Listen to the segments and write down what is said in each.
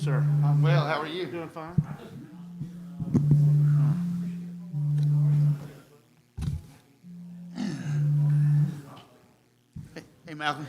sir? I'm well. How are you? Doing fine. Hey, Malcolm.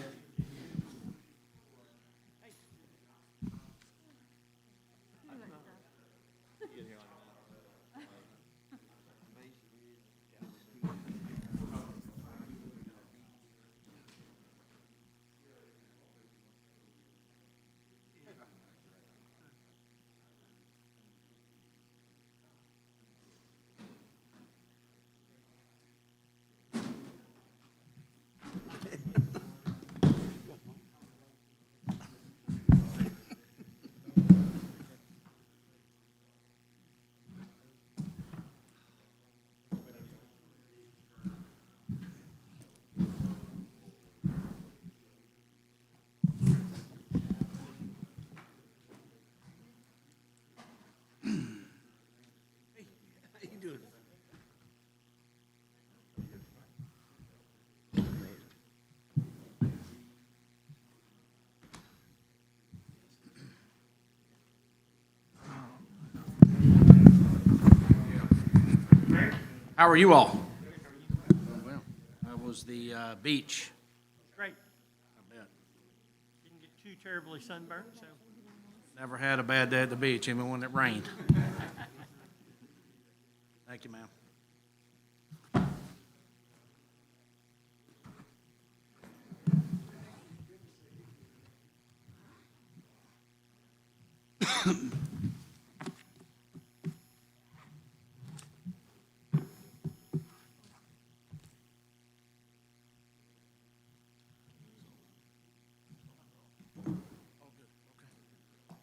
How are you all? Well, how was the beach? Great. I bet. Didn't get too terribly sunburned, so. Never had a bad day at the beach, even when it rained. Thank you, ma'am.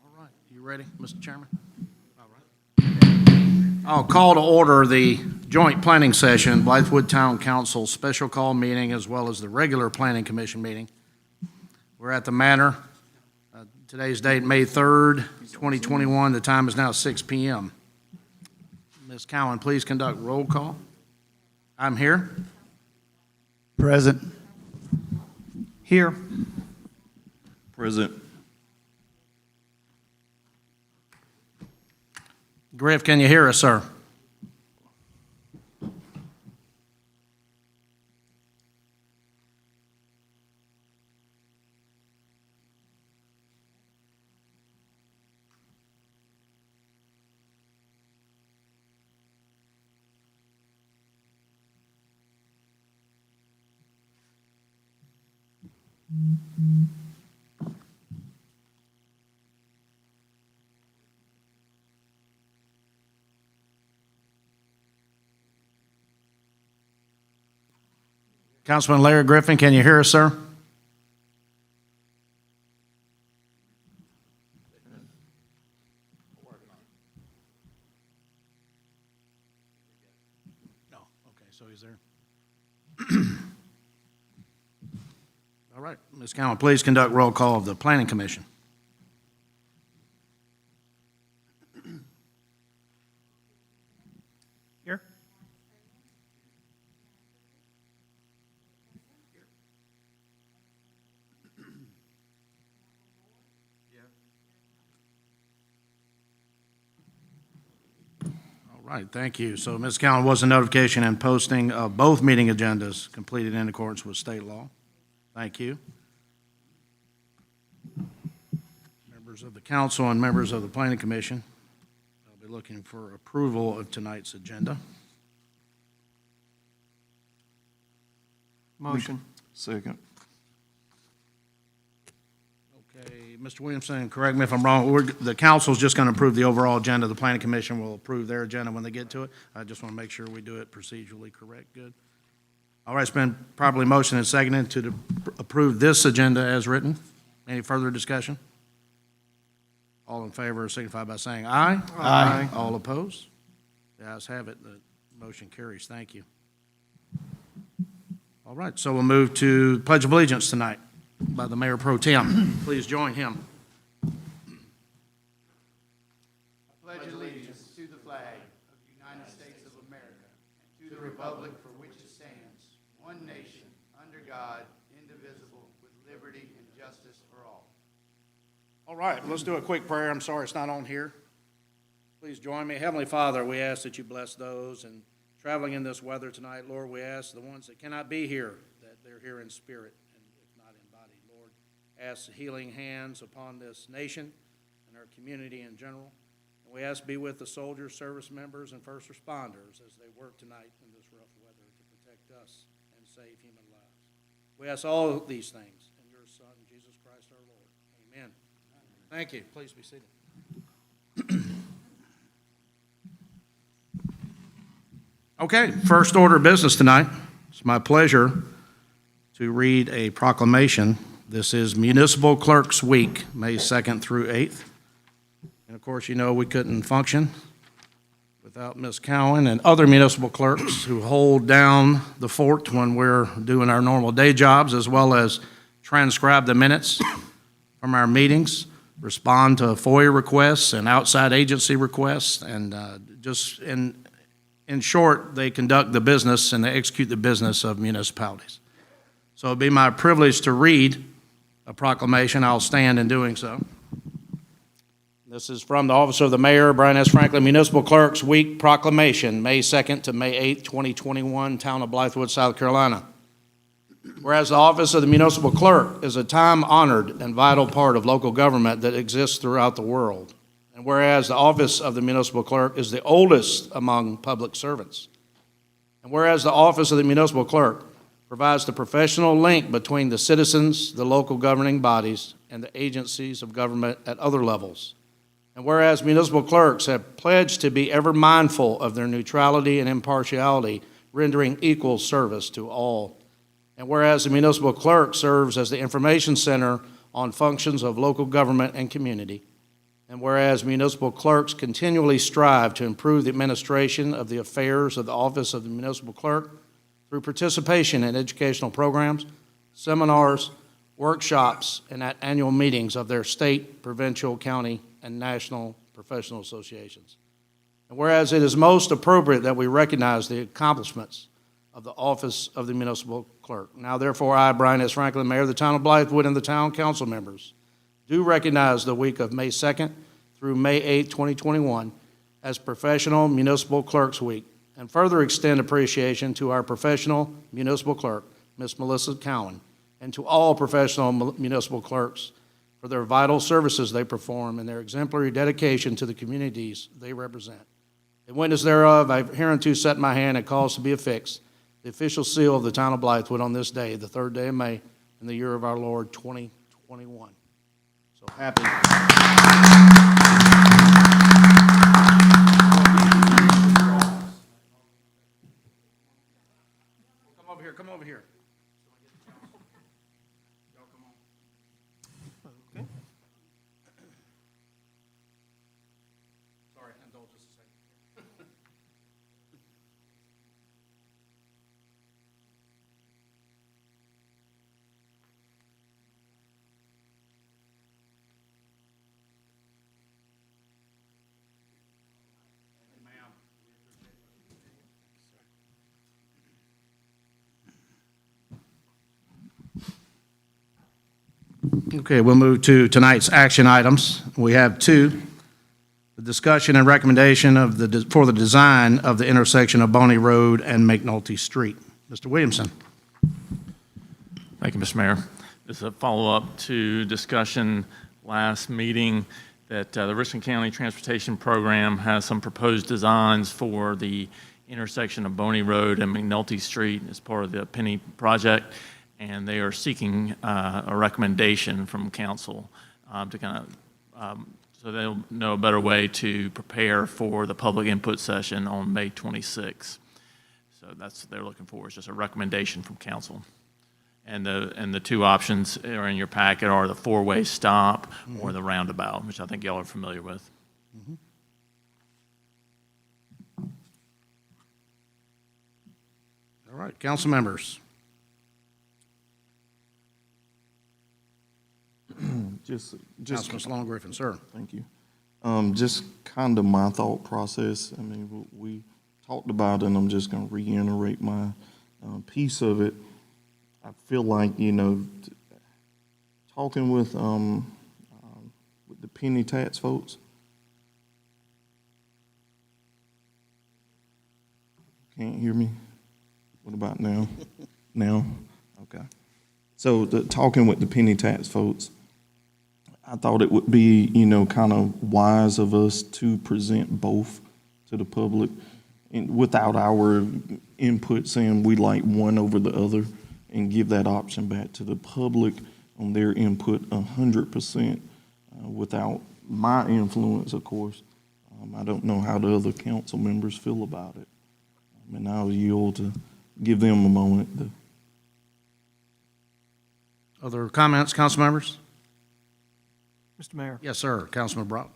All right, you ready, Mr. Chairman? All right. I'll call to order the joint planning session, Blythewood Town Council special call meeting, as well as the regular planning commission meeting. We're at the Manor. Today's date, May 3rd, 2021. The time is now 6 p.m. Ms. Cowan, please conduct roll call. I'm here. Present. Here. Present. Griff, can you hear us, sir? Councilman Larry Griffin, can you hear us, sir? No. Okay, so he's there. All right, Ms. Cowan, please conduct roll call of the Planning Commission. Here? All right, thank you. So, Ms. Cowan, was a notification and posting of both meeting agendas completed in accordance with state law? Thank you. Members of the council and members of the Planning Commission, I'll be looking for approval of tonight's agenda. Motion. Second. Okay, Mr. Williamson, correct me if I'm wrong, the council's just going to approve the overall agenda. The Planning Commission will approve their agenda when they get to it. I just want to make sure we do it procedurally correct. Good. All right, it's been properly motioned and seconded to approve this agenda as written. Any further discussion? All in favor signify by saying aye. Aye. All opposed? The ayes have it. The motion carries. Thank you. All right, so we'll move to Pledge of Allegiance tonight by the Mayor Pro Tem. Please join him. Pledge allegiance to the flag of the United States of America and to the republic for which it stands, one nation, under God, indivisible, with liberty and justice for all. All right, let's do a quick prayer. I'm sorry it's not on here. Please join me. Heavenly Father, we ask that you bless those and traveling in this weather tonight. Lord, we ask the ones that cannot be here, that they're here in spirit and if not in body. Lord, ask healing hands upon this nation and our community in general. And we ask be with the soldiers, service members, and first responders as they work tonight in this rough weather to protect us and save human lives. We ask all of these things in your Son, Jesus Christ our Lord. Amen. Thank you. Please be seated. Okay, first order of business tonight. It's my pleasure to read a proclamation. This is Municipal Clerks Week, May 2nd through 8th. And of course, you know we couldn't function without Ms. Cowan and other municipal clerks who hold down the fort when we're doing our normal day jobs, as well as transcribe the minutes from our meetings, respond to FOIA requests and outside agency requests, and just in short, they conduct the business and they execute the business of municipalities. So it'd be my privilege to read a proclamation. I'll stand in doing so. This is from the Office of the Mayor, Brian S. Franklin, Municipal Clerks Week Proclamation, May 2nd to May 8th, 2021, Town of Blythewood, South Carolina. Whereas the office of the municipal clerk is a time-honored and vital part of local government that exists throughout the world. And whereas the office of the municipal clerk is the oldest among public servants. And whereas the office of the municipal clerk provides the professional link between the citizens, the local governing bodies, and the agencies of government at other levels. And whereas municipal clerks have pledged to be ever mindful of their neutrality and impartiality, rendering equal service to all. And whereas the municipal clerk serves as the information center on functions of local government and community. And whereas municipal clerks continually strive to improve the administration of the affairs of the office of the municipal clerk through participation in educational programs, seminars, workshops, and at annual meetings of their state, provincial, county, and national professional associations. And whereas it is most appropriate that we recognize the accomplishments of the office of the municipal clerk. Now, therefore, I, Brian S. Franklin, Mayor of the Town of Blythewood, and the town council members, do recognize the week of May 2nd through May 8th, 2021 as Professional Municipal Clerks Week, and further extend appreciation to our professional municipal clerk, Ms. Melissa Cowan, and to all professional municipal clerks for their vital services they perform and their exemplary dedication to the communities they represent. In witness thereof, I hereunto set my hand and cause to be affixed the official seal of the town of Blythewood on this day, the 3rd day of May, in the year of our Lord, 2021. So happy. Come over here. Y'all come on. Okay. Sorry, indulge us a second. Okay, we'll move to tonight's action items. We have two. The discussion and recommendation of for the design of the intersection of Boney Road and McNulty Street. Mr. Williamson. Thank you, Mr. Mayor. This is a follow-up to discussion last meeting that the Richland County Transportation Program has some proposed designs for the intersection of Boney Road and McNulty Street as part of the Penny project, and they are seeking a recommendation from council to kind of so they'll know a better way to prepare for the public input session on May 26th. So that's what they're looking for, is just a recommendation from council. And the two options are in your packet are the four-way stop or the roundabout, which I think y'all are familiar with. All right, council members. Just Councilman Sloan Griffin, sir. Thank you. Just kind of my thought process. I mean, we talked about it, and I'm just going to reiterate my piece of it. I feel like, you know, talking with with the penny tax folks. Can't hear me? What about now? Now? Okay. So talking with the penny tax folks, I thought it would be, kind of wise of us to present both to the public and without our input saying we like one over the other, and give that option back to the public on their input 100% without my influence, of course. I don't know how the other council members feel about it. And I'll yield to give them a moment to. Other comments, council members? Mr. Mayor. Yes, sir. Councilman Brock.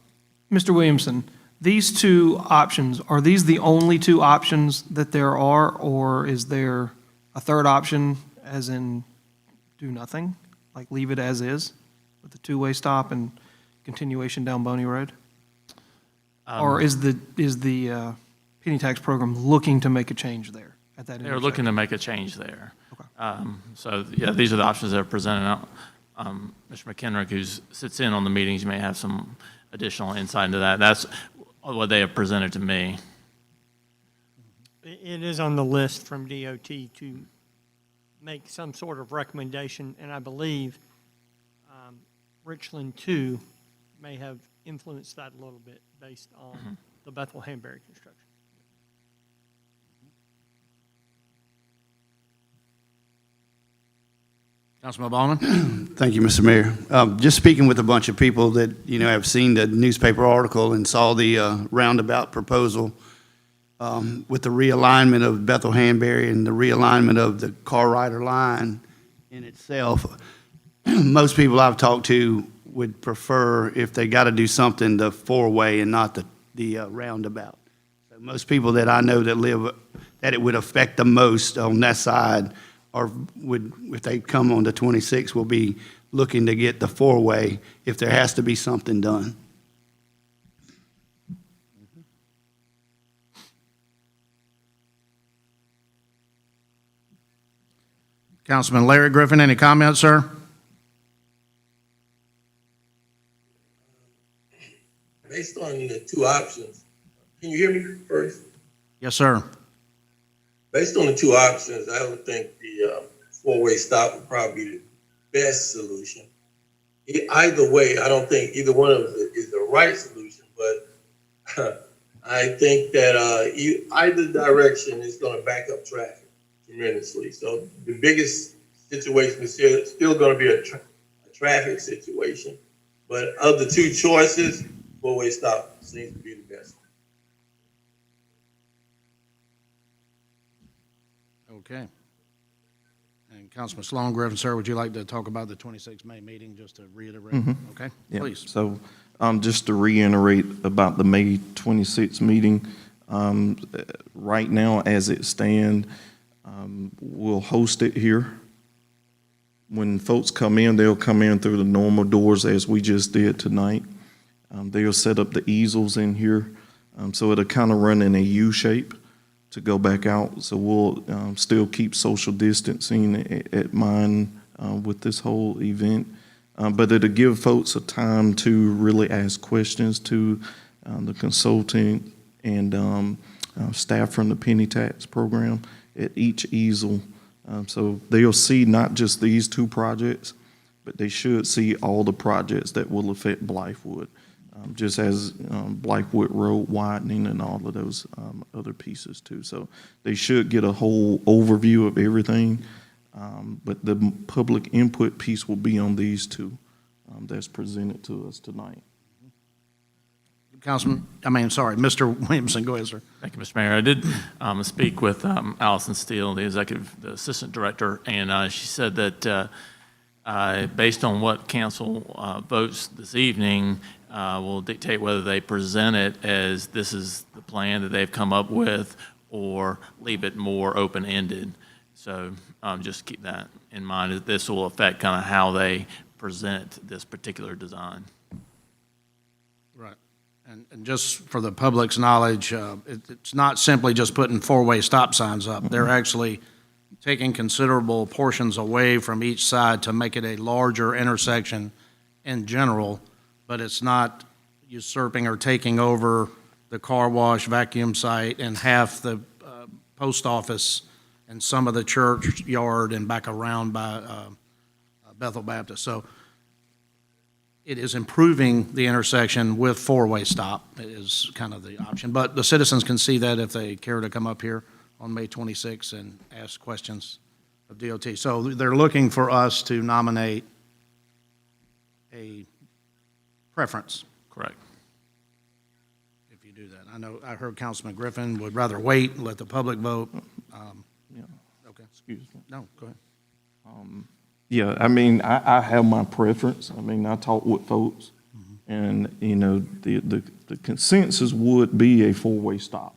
Mr. Williamson, these two options, are these the only two options that there are, or is there a third option, as in do nothing, like leave it as is, with the two-way stop and continuation down Boney Road? Or is the penny tax program looking to make a change there at that intersection? They're looking to make a change there. Okay. So, yeah, these are the options that are presented out. Mr. McKenrick, who sits in on the meetings, may have some additional insight into that. That's what they have presented to me. It is on the list from DOT to make some sort of recommendation, and I believe Richland 2 may have influenced that a little bit based on the Bethel-Hanbury construction. Councilman Ballman? Thank you, Mr. Mayor. Just speaking with a bunch of people that, have seen the newspaper article and saw the roundabout proposal with the realignment of Bethel-Hanbury and the realignment of the car rider line in itself. Most people I've talked to would prefer, if they got to do something, the four-way and not the roundabout. So most people that I know that it would affect the most on that side, or if they come on the 26th, will be looking to get the four-way if there has to be something done. Councilman Larry Griffin, any comments, sir? Based on the two options, can you hear me first? Yes, sir. Based on the two options, I would think the four-way stop would probably be the best solution. Either way, I don't think either one of them is the right solution, but I think that either direction is going to back up traffic tremendously. So the biggest situation is still going to be a traffic situation. But of the two choices, four-way stop seems to be the best. Okay. And Councilman Sloan Griffin, sir, would you like to talk about the 26th May meeting, just to reiterate? Okay, Yeah. please. So just to reiterate about the May 26th meeting, right now, as it stands, we'll host it here. When folks come in, they'll come in through the normal doors as we just did tonight. They'll set up the easels in here, so it'll kind of run in a U shape to go back out. So we'll still keep social distancing at mine with this whole event. But it'll give folks a time to really ask questions to the consultant and staff from the penny tax program at each easel. So they'll see not just these two projects, but they should see all the projects that will affect Blythewood, just as Blythewood Road widening and all of those other pieces too. So they should get a whole overview of everything, but the public input piece will be on these two that's presented to us tonight. Mr. Williamson, go ahead, sir. Thank you, Mr. Mayor. I did speak with Allison Steele, the assistant director, and she said that based on what council votes this evening, will dictate whether they present it as this is the plan that they've come up with or leave it more open-ended. So just keep that in mind. This will affect kind of how they present this particular design. Right. And just for the public's knowledge, it's not simply just putting four-way stop signs up. They're actually taking considerable portions away from each side to make it a larger intersection in general, but it's not usurping or taking over the car wash, vacuum site, and half the post office and some of the church yard and back around by Bethel Baptist. So it is improving the intersection with four-way stop is kind of the option. But the citizens can see that if they care to come up here on May 26th and ask questions of DOT. So they're looking for us to nominate a preference. Correct. If you do that. I heard Councilman Griffin would rather wait and let the public vote. Yeah. Okay. Excuse me. No, go ahead. Yeah, I mean, I have my preference. I mean, I talk with folks, and, you know, the consensus would be a four-way stop.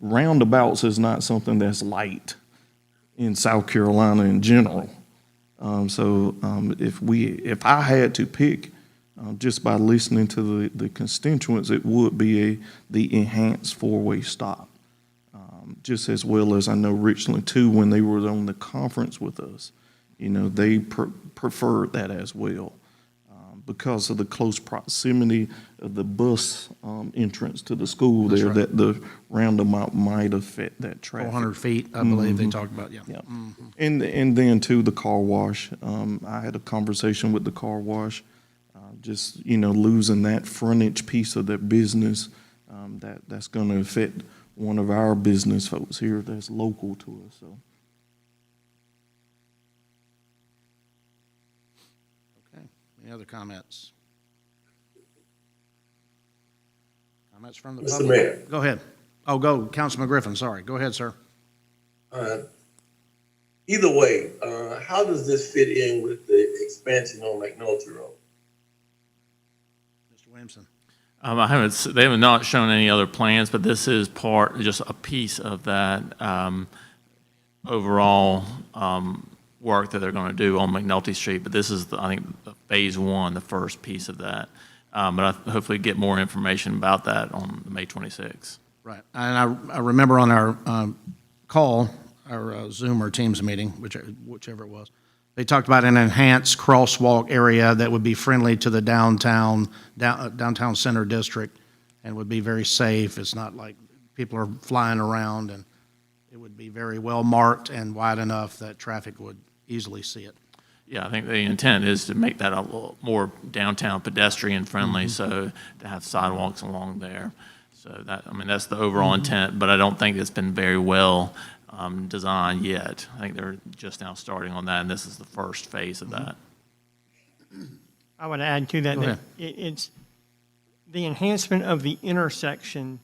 Roundabouts is not something that's light in South Carolina in general. If I had to pick, just by listening to the constituents, it would be the enhanced four-way stop. Just as well as I know Richland too, when they were on the conference with us, you know, they preferred that as well, because of the close proximity of the bus entrance to the school there, right. that the roundabout might affect that traffic. 400 feet, I believe they talked about, yeah. Yeah. And then too, the car wash. I had a conversation with the car wash, just, you know, losing that frontage piece of their business, that's going to affect one of our business folks here that's local to us, so. Okay, any other comments? Comments from the Mr. public? Mayor. Go ahead. Oh, go, Councilman Griffin, sorry. Go ahead, sir. Either way, how does this fit in with the expansion on McNulty Road? Mr. Williamson. They have not shown any other plans, but this is just a piece of that overall work that they're going to do on McNulty Street. But this is, I think, phase one, the first piece of that. But I hopefully get more information about that on May 26th. Right, and I remember on our call, our Zoom or Teams meeting, whichever it was, they talked about an enhanced crosswalk area that would be friendly to the downtown center district and would be very safe. It's not like people are flying around, and it would be very well marked and wide enough that traffic would easily see it. Yeah, I think the intent is to make that a little more downtown pedestrian friendly, so to have sidewalks along there. So that's the overall intent, but I don't think it's been very well designed yet. I think they're just now starting on that, and this is the first phase of that. I would add to that, Go ahead. it's the enhancement of the intersection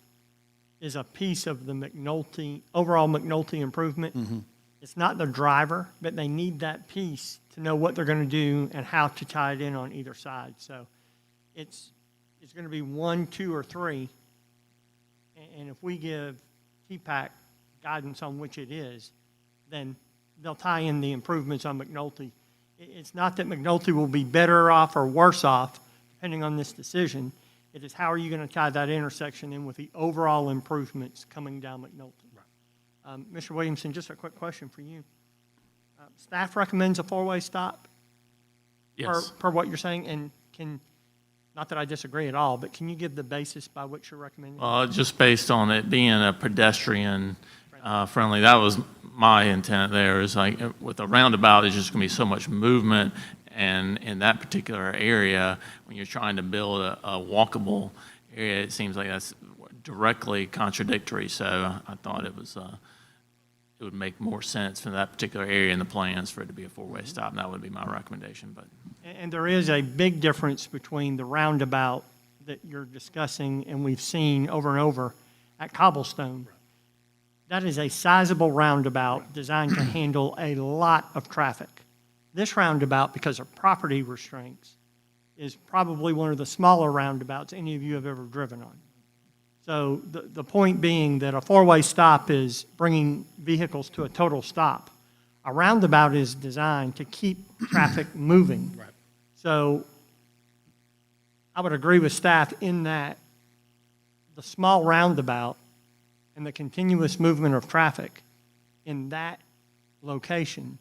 is a piece of the overall McNulty improvement. It's not the driver, but they need that piece to know what they're going to do and how to tie it in on either side. So it's going to be 1, 2, or 3. And if we give TPAC guidance on which it is, then they'll tie in the improvements on McNulty. It's not that McNulty will be better off or worse off, depending on this decision. It is how are you going to tie that intersection in with the overall improvements coming down McNulty. Mr. Williamson, just a quick question for you. Staff recommends a four-way stop? Yes. Per what you're saying, and not that I disagree at all, but can you give the basis by which you're recommending? Just based on it being a pedestrian friendly, that was my intent there, is like with a roundabout, there's just going to be so much movement, and in that particular area, when you're trying to build a walkable area, it seems like that's directly contradictory. So I thought it would make more sense for that particular area in the plans for it to be a four-way stop, and that would be my recommendation. But And there is a big difference between the roundabout that you're discussing and we've seen over and over at Cobblestone. That is a sizable roundabout designed to handle a lot of traffic. This roundabout, because of property restraints, is probably one of the smaller roundabouts any of you have ever driven on. So the point being that a four-way stop is bringing vehicles to a total stop. A roundabout is designed to keep traffic moving. Right. So I would agree with staff in that the small roundabout and the continuous movement of traffic in that location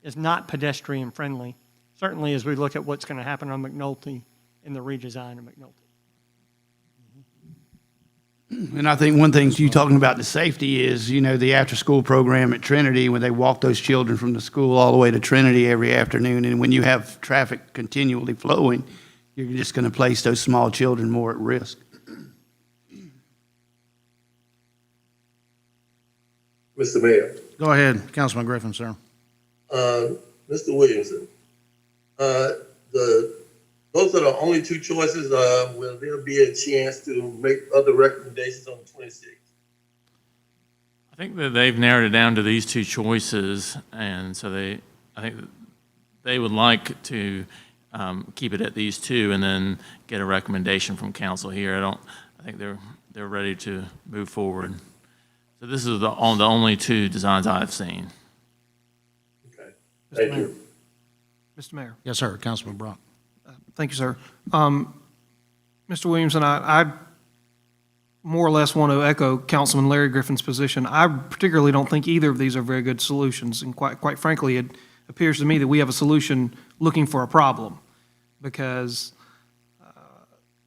is not pedestrian friendly. Certainly as we look at what's going to happen on McNulty in the redesign of McNulty. And I think one thing you talking about the safety is, you know, the after-school program at Trinity, when they walk those children from the school all the way to Trinity every afternoon, and when you have traffic continually flowing, you're just going to place those small children more at risk. Mr. Mayor, Go ahead, Councilman Griffin, sir. Mr. Williamson, those are the only two choices. Will there be a chance to make other recommendations on the 26th? I think that they've narrowed it down to these two choices, and so I think that they would like to keep it at these two and then get a recommendation from council here. I think they're ready to move forward. So this is the only two designs I've seen. Okay, thank you. Mr. Mayor. Yes, sir, Councilman Brock. Thank you, sir. Mr. Williamson, I more or less want to echo Councilman Larry Griffin's position. I particularly don't think either of these are very good solutions, and quite frankly, it appears to me that we have a solution looking for a problem, because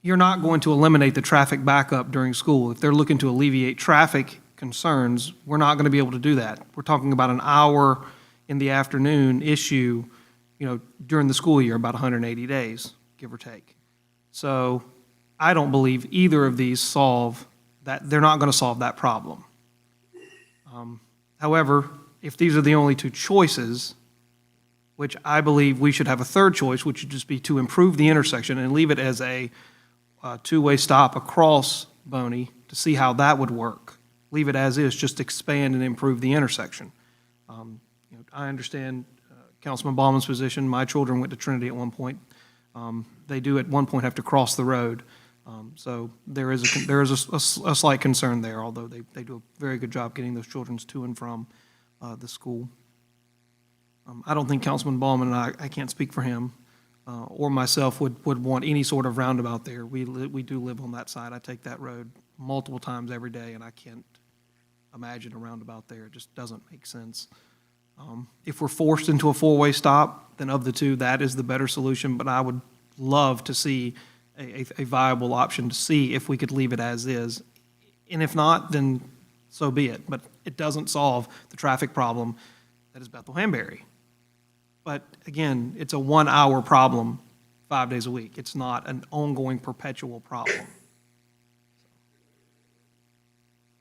you're not going to eliminate the traffic backup during school. If they're looking to alleviate traffic concerns, we're not going to be able to do that. We're talking about an hour in the afternoon issue, you know, during the school year, about 180 days, give or take. So I don't believe either of these solve that. They're not going to solve that problem. However, if these are the only two choices, which I believe we should have a third choice, which would just be to improve the intersection and leave it as a two-way stop across Boney to see how that would work. Leave it as is, just expand and improve the intersection. You know, I understand Councilman Ballman's position. My children went to Trinity at one point. They do at one point have to cross the road. So there is a slight concern there, although they do a very good job getting those children to and from the school. I don't think Councilman Ballman, and I can't speak for him, or myself, would want any sort of roundabout there. We do live on that side. I take that road multiple times every day, and I can't imagine a roundabout there. It just doesn't make sense. If we're forced into a four-way stop, then of the two, that is the better solution, but I would love to see a viable option to see if we could leave it as is. And if not, then so be it. But it doesn't solve the traffic problem that is Bethel-Hanbury. But again, it's a 1 hour problem 5 days a week. It's not an ongoing perpetual problem.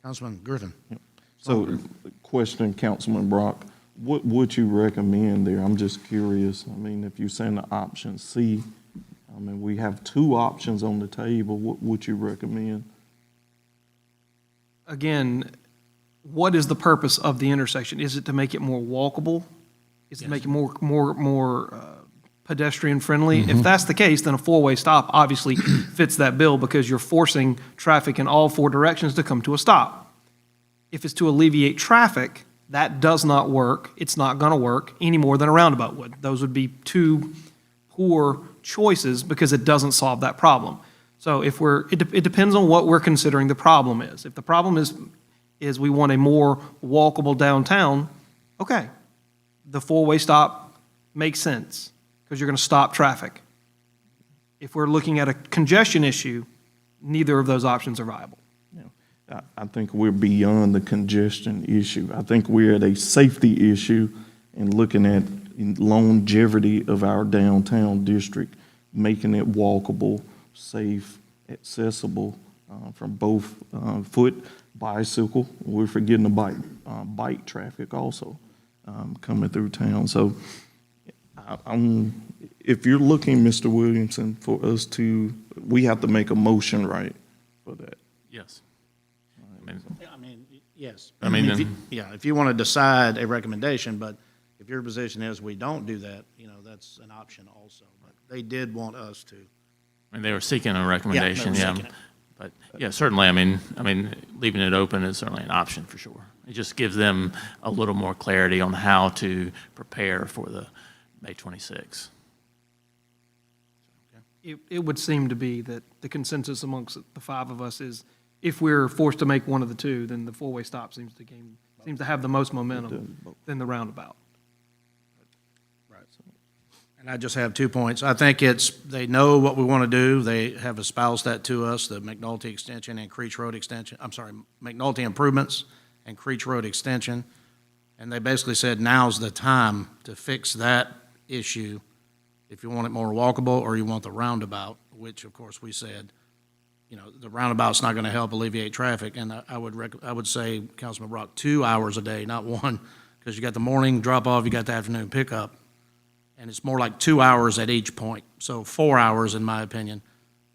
Councilman Griffin. So, question, Councilman Brock, what would you recommend there? I'm just curious. I mean, if you're saying the option C, I mean, we have two options on the table. What would you recommend? Again, what is the purpose of the intersection? Is it to make it more walkable? Is it to make it more pedestrian friendly? If that's the case, then a four-way stop obviously fits that bill, because you're forcing traffic in all four directions to come to a stop. If it's to alleviate traffic, that does not work. It's not going to work any more than a roundabout would. Those would be two poor choices because it doesn't solve that problem. So if it depends on what we're considering the problem is. If the problem is we want a more walkable downtown, okay, the four-way stop makes sense because you're going to stop traffic. If we're looking at a congestion issue, neither of those options are viable. I think we're beyond the congestion issue. I think we're at a safety issue and looking at longevity of our downtown district, making it walkable, safe, accessible from both foot, bicycle. We're forgetting the bike traffic also coming through town. So if you're looking, Mr. Williamson, for us to, we have to make a motion, right, for that? Yes. I mean, yes. I mean, If you want to decide a recommendation, but if your position is we don't do that, you know, that's an option also. But they did want us to. I mean, they were seeking a recommendation, they were yeah. seeking it. But, yeah, certainly, I mean, leaving it open is certainly an option for sure. It just gives them a little more clarity on how to prepare for the May 26th. It would seem to be that the consensus amongst the five of us is if we're forced to make one of the two, then the four-way stop seems to have the most momentum than the roundabout. Right. And I just have 2 points. I think they know what we want to do. They have espoused that to us, the McNulty extension and Creech Road extension, McNulty improvements and Creech Road extension. And they basically said, now's the time to fix that issue if you want it more walkable or you want the roundabout, which of course we said, the roundabout's not going to help alleviate traffic. And I would say, Councilman Brock, 2 hours a day, not one, because you got the morning drop off, you got the afternoon pickup. And it's more like 2 hours at each point. So 4 hours, in my opinion,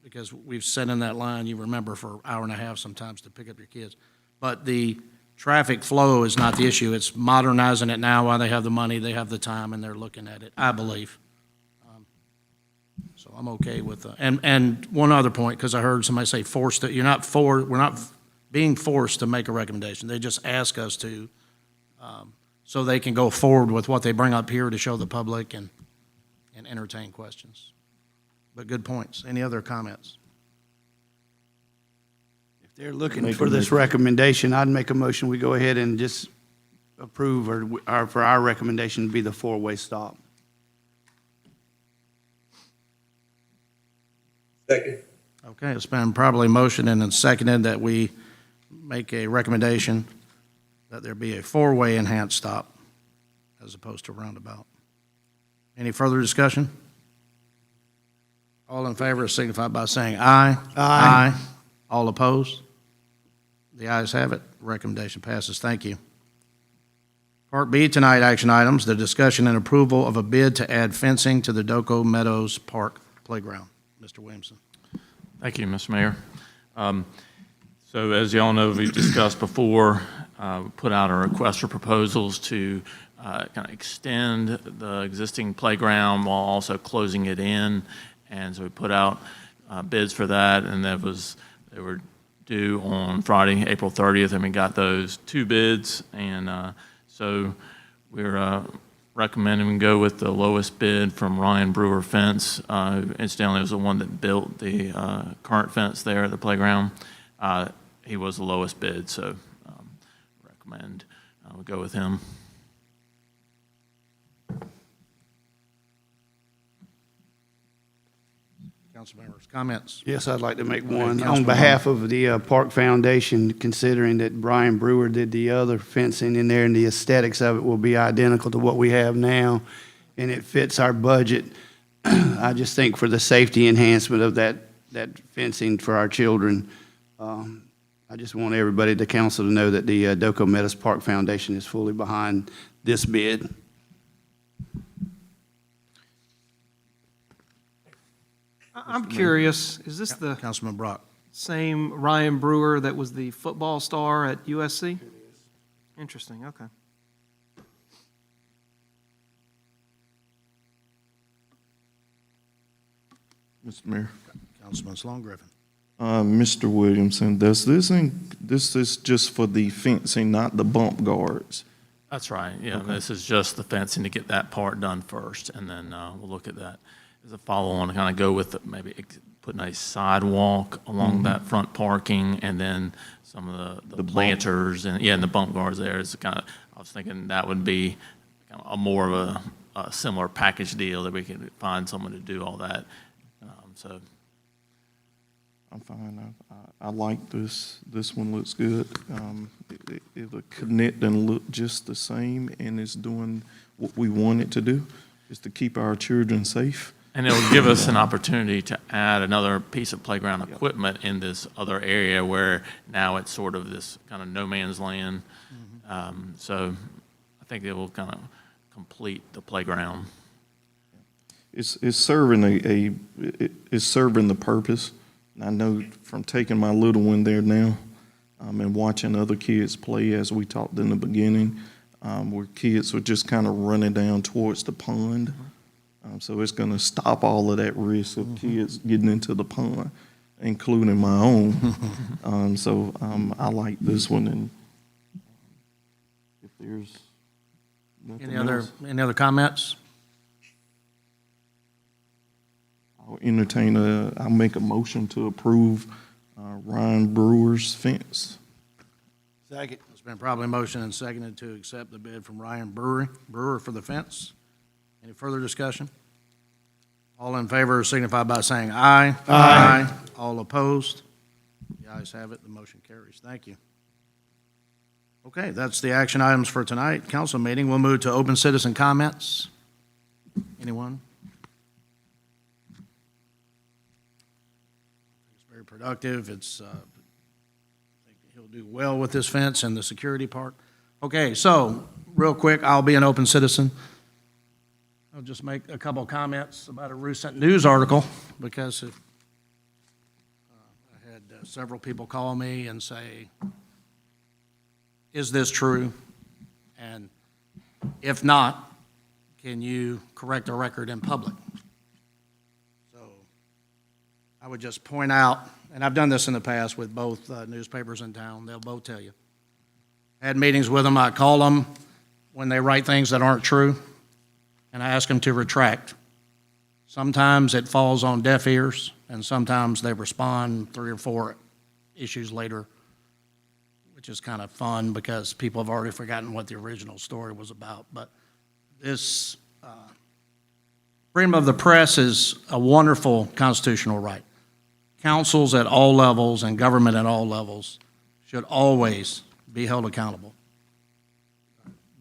because we've sat in that line, you remember, for an hour and a half sometimes to pick up your kids. But the traffic flow is not the issue. It's modernizing it now while they have the money, they have the time, and they're looking at it, I believe. So I'm okay with, and one other point, because I heard somebody say we're not being forced to make a recommendation. They just ask us to, so they can go forward with what they bring up here to show the public and entertain questions. But good points. Any other comments? If they're looking for this recommendation, I'd make a motion, we go ahead and just approve or for our recommendation to be the four-way stop. Second. Okay, it's been probably motioned and then seconded that we make a recommendation that there be a four-way enhanced stop as opposed to roundabout. Any further discussion? All in favor signify by saying aye. Aye. All opposed? The ayes have it. Recommendation passes. Thank you. Part B tonight, action items, the discussion and approval of a bid to add fencing to the Doco Meadows Park Playground. Mr. Williamson. Thank you, Mr. Mayor. So as you all know, we've discussed before, we put out a request for proposals to kind of extend the existing playground while also closing it in. And so we put out bids for that, and they were due on Friday, April 30th, and we got those 2 bids. And so we're recommending we go with the lowest bid from Ryan Brewer Fence. Incidentally, was the one that built the current fence there at the playground. He was the lowest bid, so recommend we go with him. Council members, comments? Yes, I'd like to make ahead, one. On Councilman behalf of the Park Foundation, considering that Brian Brewer did the other fencing in there and the aesthetics of it will be identical to what we have now, and it fits our budget, I just think for the safety enhancement of that fencing for our children, I just want everybody, the council, to know that the Doco Meadows Park Foundation is fully behind this bid. I'm curious, is this the Councilman Brock. same Ryan Brewer that was the football star at USC? Interesting, okay. Mr. Mayor. Councilman Sloan Griffin. Mr. Williamson, this is just for the fencing, not the bump guards? That's right, yeah. This is just the fencing to get that part done first, and then we'll look at that as a follow-on, kind of go with maybe putting a sidewalk along that front parking, and then some of the planters, and the bump guards there is kind of, I was thinking that would be kind of more of a similar package deal, that we could find someone to do all that. So I'm fine. I like this. This one looks good. It'll connect and look just the same, and it's doing what we want it to do, is to keep our children safe. And it'll give us an opportunity to add another piece of playground equipment in this other area where now it's sort of this kind of no man's land. So I think it will kind of complete the playground. It's serving it's serving the purpose. And I know from taking my little one there now, and watching other kids play, as we talked in the beginning, where kids were just kind of running down towards the pond. So it's going to stop all of that risk of kids getting into the pond, including my own. So I like this one, and if there's nothing else, Any other comments? I'll make a motion to approve Ryan Brewer's fence. Second. It's been probably motioned and seconded to accept the bid from Ryan Brewer for the fence. Any further discussion? All in favor signify by saying aye. Aye. All opposed? The ayes have it, the motion carries. Thank you. Okay, that's the action items for tonight. Council meeting, we'll move to open citizen comments. Anyone? It's very productive. I think he'll do well with this fence and the security part. Okay, so, real quick, I'll be an open citizen. I'll just make a couple of comments about a recent news article, because I had several people call me and say, is this true? And if not, can you correct a record in public? So I would just point out, and I've done this in the past with both newspapers in town, they'll both tell you. I had meetings with them, I call them when they write things that aren't true, and I ask them to retract. Sometimes it falls on deaf ears, and sometimes they respond 3 or 4 issues later, which is kind of fun because people have already forgotten what the original story was about. But this freedom of the press is a wonderful constitutional right. Councils at all levels and government at all levels should always be held accountable.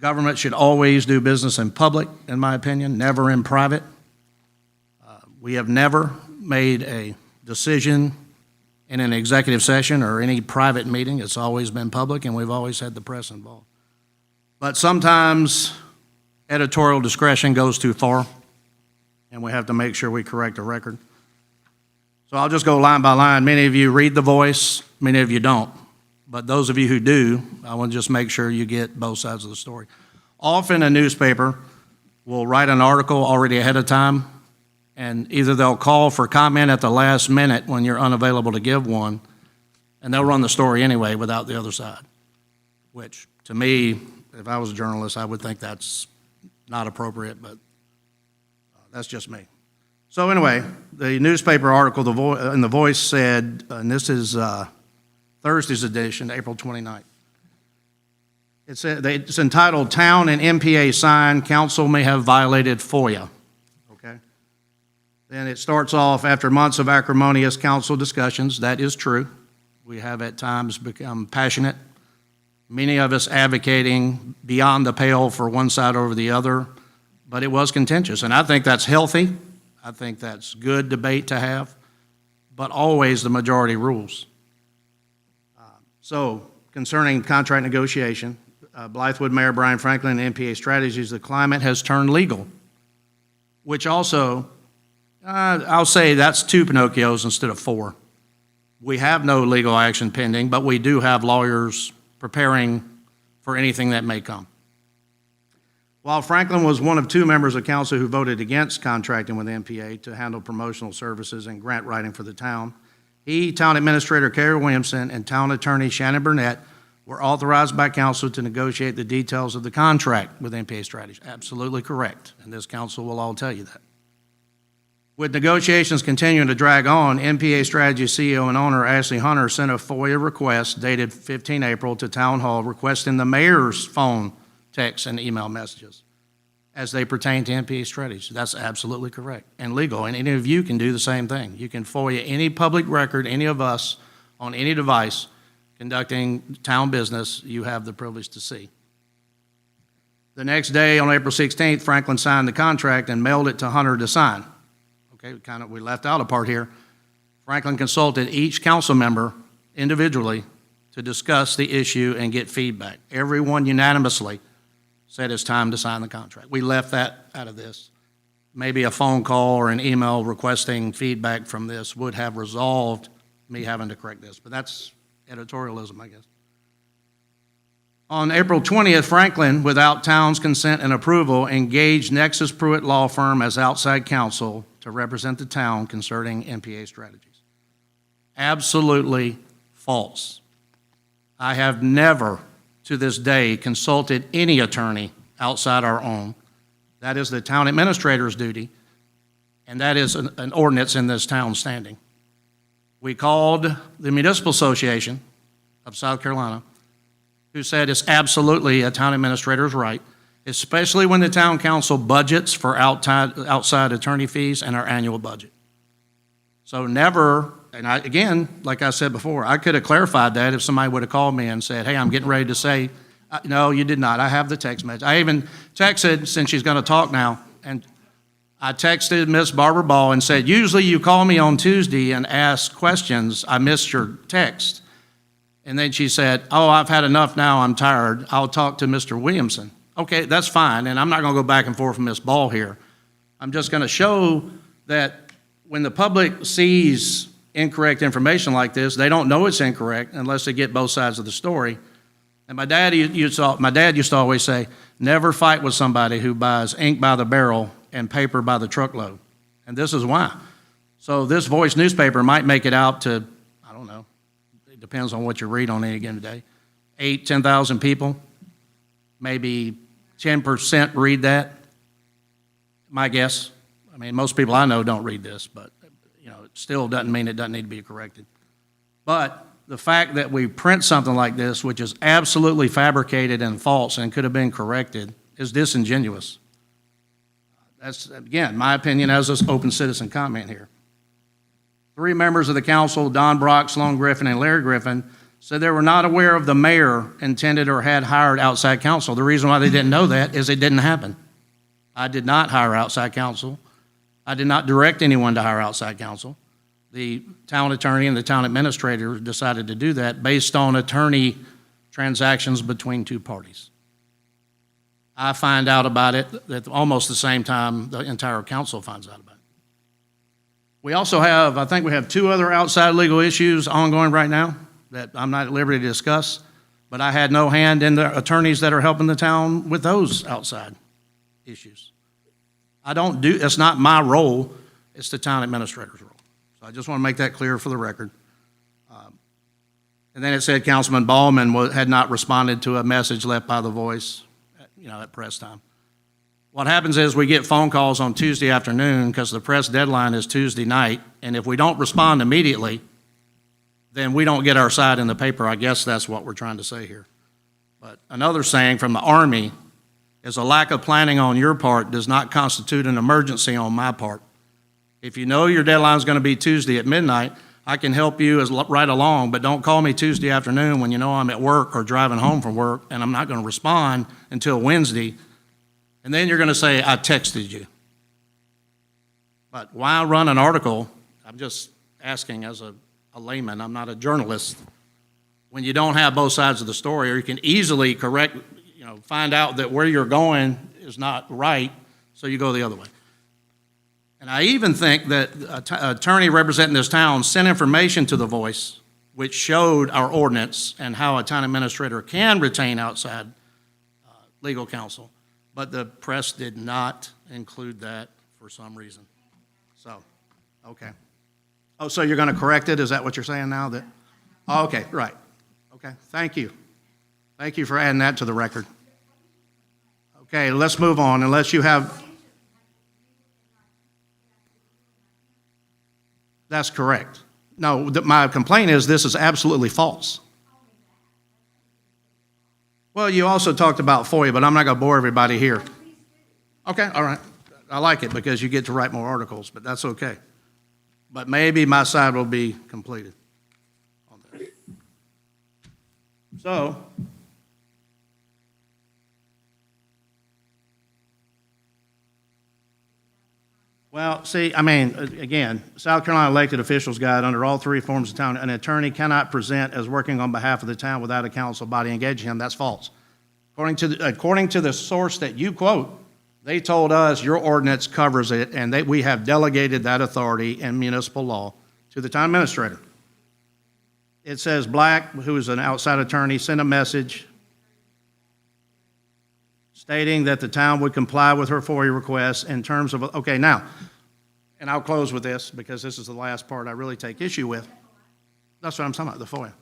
Government should always do business in public, in my opinion, never in private. We have never made a decision in an executive session or any private meeting. It's always been public, and we've always had the press involved. But sometimes editorial discretion goes too far, and we have to make sure we correct a record. So I'll just go line by line. Many of you read The Voice, many of you don't. But those of you who do, I want to just make sure you get both sides of the story. Often a newspaper will write an article already ahead of time, and either they'll call for comment at the last minute when you're unavailable to give one, and they'll run the story anyway without the other side, which to me, if I was a journalist, I would think that's not appropriate, but that's just me. So anyway, the newspaper article in The Voice said, and this is Thursday's edition, April 29th. It's entitled, "Town and MPA Sign, Council May Have Violated FOIA." Okay? Then it starts off, after months of acrimonious council discussions. That is true. We have at times become passionate, many of us advocating beyond the pale for one side over the other, but it was contentious. And I think that's healthy. I think that's good debate to have, but always the majority rules. So, concerning contract negotiation, Blythewood Mayor Brian Franklin and MPA Strategies, the climate has turned legal, which also, I'll say that's 2 Pinocchios instead of 4. We have no legal action pending, but we do have lawyers preparing for anything that may come. While Franklin was one of 2 members of council who voted against contracting with MPA to handle promotional services and grant writing for the town, he, Town Administrator Kerry Williamson, and Town Attorney Shannon Burnett were authorized by council to negotiate the details of the contract with MPA Strategies. Absolutely correct, and this council will all tell you that. With negotiations continuing to drag on, MPA Strategies CEO and owner Ashley Hunter sent a FOIA request dated 15 April to Town Hall requesting the mayor's phone, text, and email messages as they pertain to MPA Strategies. That's absolutely correct and legal, and any of you can do the same thing. You can FOIA any public record, any of us, on any device conducting town business you have the privilege to see. The next day, on April 16th, Franklin signed the contract and mailed it to Hunter to sign. Okay, we left out a part here. Franklin consulted each council member individually to discuss the issue and get feedback. Everyone unanimously said it's time to sign the contract. We left that out of this. Maybe a phone call or an email requesting feedback from this would have resolved me having to correct this, but that's editorialism, I guess. On April 20th, Franklin, without town's consent and approval, engaged Nexus Pruitt Law Firm as outside counsel to represent the town concerning MPA Strategies. Absolutely false. I have never, to this day, consulted any attorney outside our own. That is the town administrator's duty, and that is an ordinance in this town standing. We called the Municipal Association of South Carolina, who said it's absolutely a town administrator's right, especially when the town council budgets for outside attorney fees and our annual budget. So never, and again, like I said before, I could have clarified that if somebody would have called me and said, hey, I'm getting ready to say, no, you did not. I have the text message. I even texted, since she's going to talk now, and I texted Miss Barbara Ball and said, usually you call me on Tuesday and ask questions. I missed your text. And then she said, oh, I've had enough now. I'm tired. I'll talk to Mr. Williamson. Okay, that's fine. And I'm not going to go back and forth with Miss Ball here. I'm just going to show that when the public sees incorrect information like this, they don't know it's incorrect unless they get both sides of the story. And my dad used to always say, never fight with somebody who buys ink by the barrel and paper by the truckload. And this is why. So this Voice newspaper might make it out to, I don't know, it depends on what you read on any given day, 8,000, 10,000 people. Maybe 10% read that, my guess. I mean, most people I know don't read this, but you know, it still doesn't mean it doesn't need to be corrected. But the fact that we print something like this, which is absolutely fabricated and false and could have been corrected, is disingenuous. That's, again, my opinion as an open citizen comment here. 3 members of the council, Don Brock, Sloan Griffin, and Larry Griffin, said they were not aware of the mayor intended or had hired outside counsel. The reason why they didn't know that is it didn't happen. I did not hire outside counsel. I did not direct anyone to hire outside counsel. The town attorney and the town administrator decided to do that based on attorney transactions between 2 parties. I find out about it at almost the same time the entire council finds out about it. We also have, I think we have 2 other outside legal issues ongoing right now that I'm not at liberty to discuss, but I had no hand in the attorneys that are helping the town with those outside issues. It's not my role, it's the town administrator's role. So I just want to make that clear for the record. And then it said Councilman Ballman had not responded to a message left by the Voice, at press time. What happens is we get phone calls on Tuesday afternoon because the press deadline is Tuesday night, and if we don't respond immediately, then we don't get our side in the paper. I guess that's what we're trying to say here. But another saying from the Army is a lack of planning on your part does not constitute an emergency on my part. If you know your deadline is going to be Tuesday at midnight, I can help you right along, but don't call me Tuesday afternoon when you know I'm at work or driving home from work and I'm not going to respond until Wednesday. And then you're going to say, I texted you. But why run an article? I'm just asking as a layman, I'm not a journalist. When you don't have both sides of the story, or you can easily find out that where you're going is not right, so you go the other way. And I even think that an attorney representing this town sent information to the Voice which showed our ordinance and how a town administrator can retain outside legal counsel. But the press did not include that for some reason. So, okay. Oh, so you're going to correct it? Is that what you're saying now? Okay, right. Okay, thank you. Thank you for adding that to the record. Okay, let's move on unless you have... That's correct. No, my complaint is this is absolutely false. Well, you also talked about FOIA, but I'm not going to bore everybody here. Okay, all right. I like it because you get to write more articles, but that's okay. But maybe my side will be completed on that. So, well, see, I mean, again, South Carolina elected officials guide under all 3 forms of town, an attorney cannot present as working on behalf of the town without a council body engaging him. That's false. According to the source that you quote, they told us your ordinance covers it, and we have delegated that authority in municipal law to the town administrator. It says Black, who is an outside attorney, sent a message stating that the town would comply with her FOIA requests in terms of, okay, now, and I'll close with this because this is the last part I really take issue with. That's what I'm talking about, the FOIA.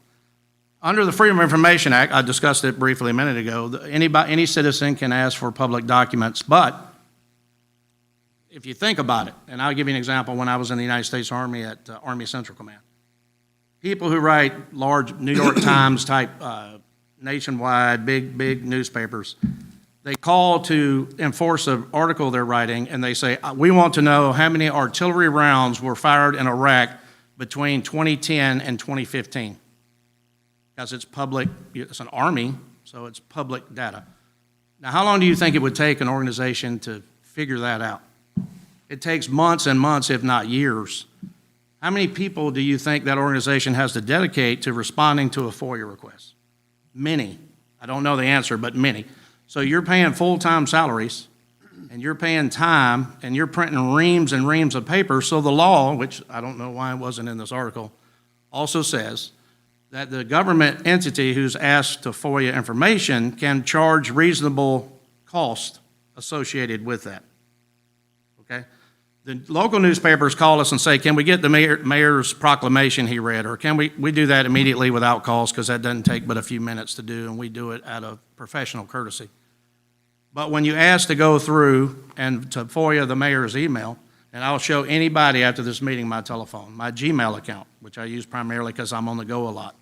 Under the Freedom of Information Act, I discussed it briefly a minute ago, any citizen can ask for public documents, but if you think about it, and I'll give you an example when I was in the United States Army at Army Central Command. People who write large New York Times type nationwide, big newspapers, They call to enforce an article they're writing, and they say, we want to know how many artillery rounds were fired in Iraq between 2010 and 2015. Because it's public, it's an army, so it's public data. Now, how long do you think it would take an organization to figure that out? It takes months and months, if not years. How many people do you think that organization has to dedicate to responding to a FOIA request? Many. I don't know the answer, but many. So you're paying full-time salaries, and you're paying time, and you're printing reams and reams of paper. So the law, which I don't know why it wasn't in this article, also says that the government entity who's asked to FOIA information can charge reasonable cost associated with that. Okay? The local newspapers call us and say, can we get the mayor's proclamation he read, or can we do that immediately without cost, because that doesn't take but a few minutes to do, and we do it out of professional courtesy. But when you ask to go through and to FOIA the mayor's email, and I'll show anybody after this meeting my telephone, my Gmail account, which I use primarily because I'm on the go a lot.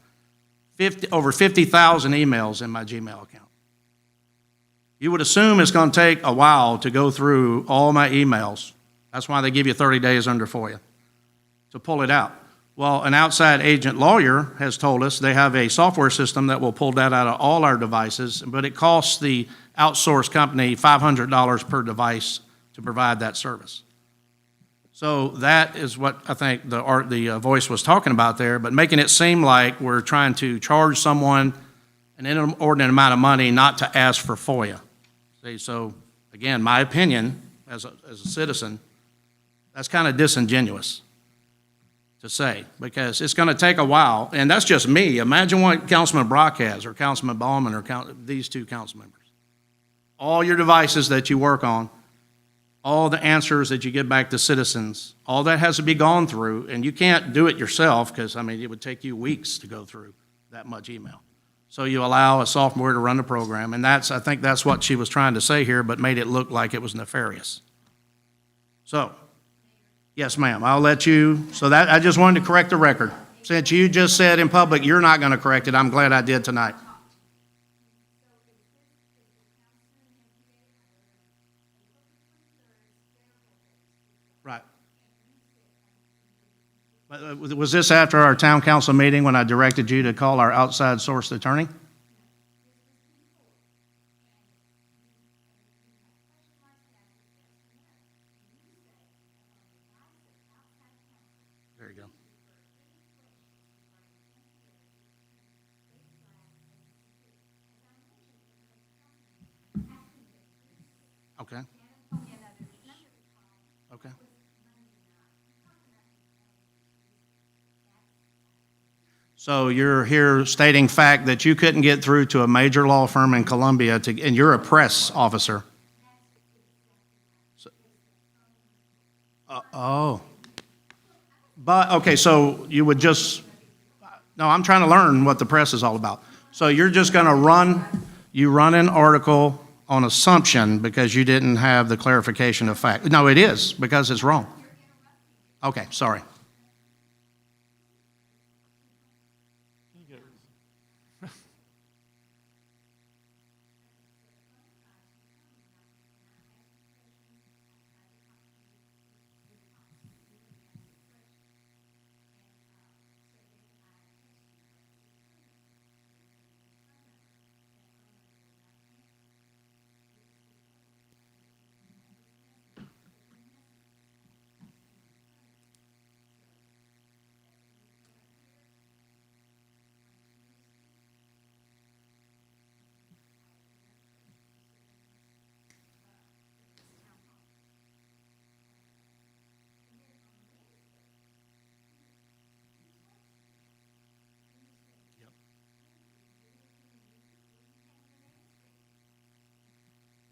Over 50,000 emails in my Gmail account. You would assume it's going to take a while to go through all my emails. That's why they give you 30 days under FOIA to pull it out. Well, an outside agent lawyer has told us they have a software system that will pull that out of all our devices, but it costs the outsourced company $500 per device to provide that service. So that is what I think the voice was talking about there, but making it seem like we're trying to charge someone an inordinate amount of money not to ask for FOIA. See, so again, my opinion as a citizen, that's kind of disingenuous to say, because it's going to take a while, and that's just me. Imagine what Councilman Brock has, or Councilman Ballman, or these two council members. All your devices that you work on, all the answers that you give back to citizens, all that has to be gone through, and you can't do it yourself because, I mean, it would take you weeks to go through that much email. So you allow a software to run the program, and I think that's what she was trying to say here, but made it look like it was nefarious. So, yes, ma'am, I'll let you, so that, I just wanted to correct the record. Since you just said in public you're not going to correct it, I'm glad I did tonight. Right. Was this after our town council meeting when I directed you to call our outside sourced attorney? There you go. Okay. Okay. So you're here stating fact that you couldn't get through to a major law firm in Columbia and you're a press officer. Oh. But, okay, so you would just, no, I'm trying to learn what the press is all about. So you're just going to run an article on assumption because you didn't have the clarification of fact. No, it is, because it's wrong. Okay, sorry.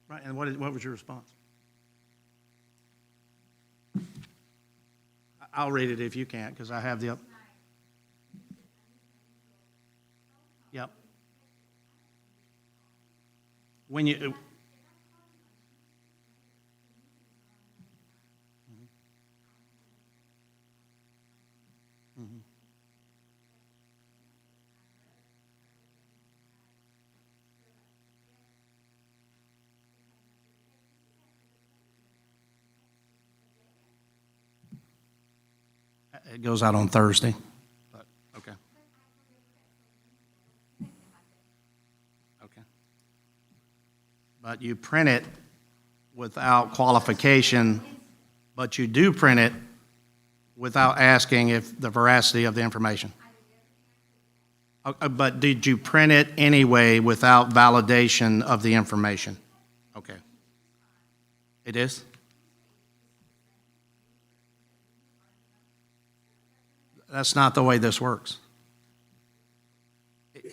Right, and what was your response? I'll read it if you can't, because I have the up. Yep. When you. It goes out on Thursday, but, okay. Okay. But you print it without qualification, but you do print it without asking if the veracity of the information. But did you print it anyway without validation of the information? Okay. It is? That's not the way this works.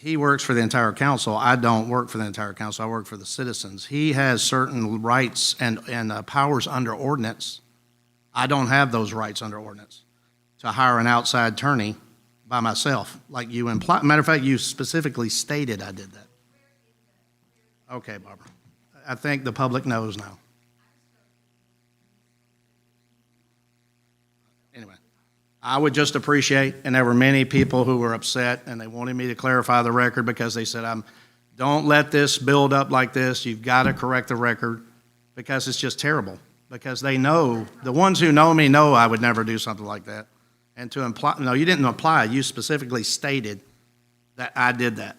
He works for the entire council. I don't work for the entire council. I work for the citizens. He has certain rights and powers under ordinance. I don't have those rights under ordinance to hire an outside attorney by myself, like you imply. Matter of fact, you specifically stated I did that. Okay, Barbara. I think the public knows now. Anyway, I would just appreciate, and there were many people who were upset, and they wanted me to clarify the record because they said, don't let this build up like this. You've got to correct the record because it's just terrible. Because they know, the ones who know me know I would never do something like that. And to imply, no, you didn't apply. You specifically stated that I did that.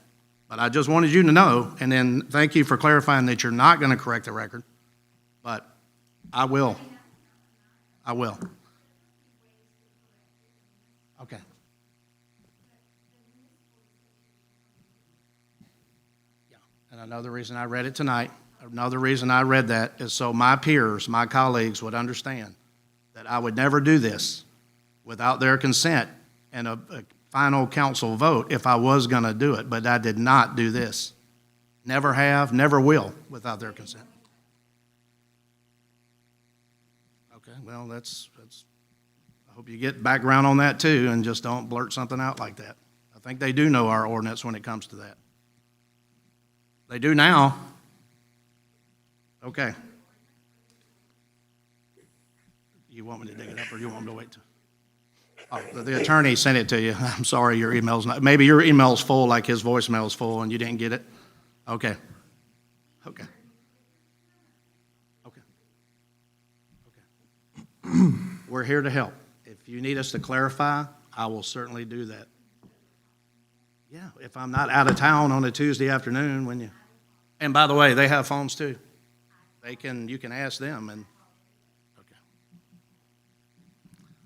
But I just wanted you to know, and then thank you for clarifying that you're not going to correct the record. But I will. I will. Okay. Yeah. And another reason I read it tonight, another reason I read that is so my peers, my colleagues would understand that I would never do this without their consent and a final council vote if I was going to do it, but I did not do this. Never have, never will without their consent. Okay, well, that's I hope you get background on that too and just don't blurt something out like that. I think they do know our ordinance when it comes to that. They do now. Okay. You want me to dig it up or you want me to wait till? Oh, the attorney sent it to you. I'm sorry, your email's not, maybe your email's full like his voicemail's full and you didn't get it? Okay. Okay. Okay. Okay. We're here to help. If you need us to clarify, I will certainly do that. Yeah, if I'm not out of town on a Tuesday afternoon when you, and by the way, they have phones too. You can ask them and, okay.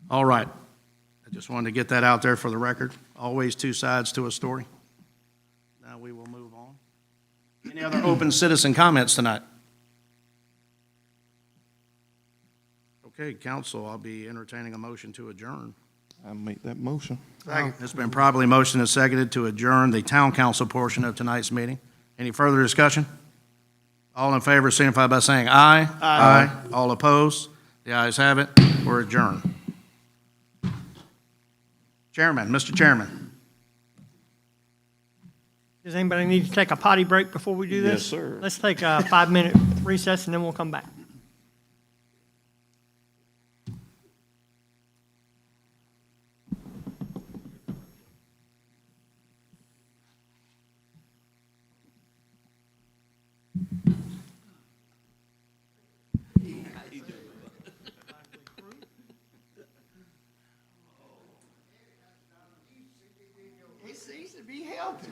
All right. I just wanted to get that out there for the record. Always two sides to a story. Now we will move on. Any other open citizen comments tonight? Okay, council, I'll be entertaining a motion to adjourn. I make that motion. It's been properly motioned and seconded to adjourn the town council portion of tonight's meeting. Any further discussion? All in favor signify by saying aye. Aye. All opposed? The ayes have it. We're adjourned. Chairman, Mr. Chairman. Does anybody need to take a potty break before we do this? Yes, sir. Let's take a 5-minute recess and then we'll come back.